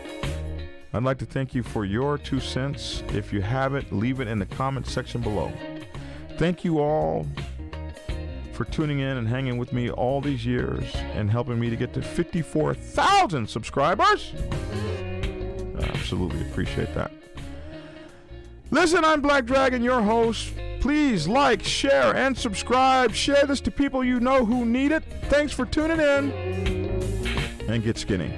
I'd like to thank you for your 2 cents. If you have it, leave it in the comment section below. Thank you all for tuning in and hanging with me all these years and helping me to get to 54,000 subscribers. I absolutely appreciate that. Listen, I'm Black Dragon, your host. Please like, share, and subscribe. Share this to people you know who need it. Thanks for tuning in, and get skinny.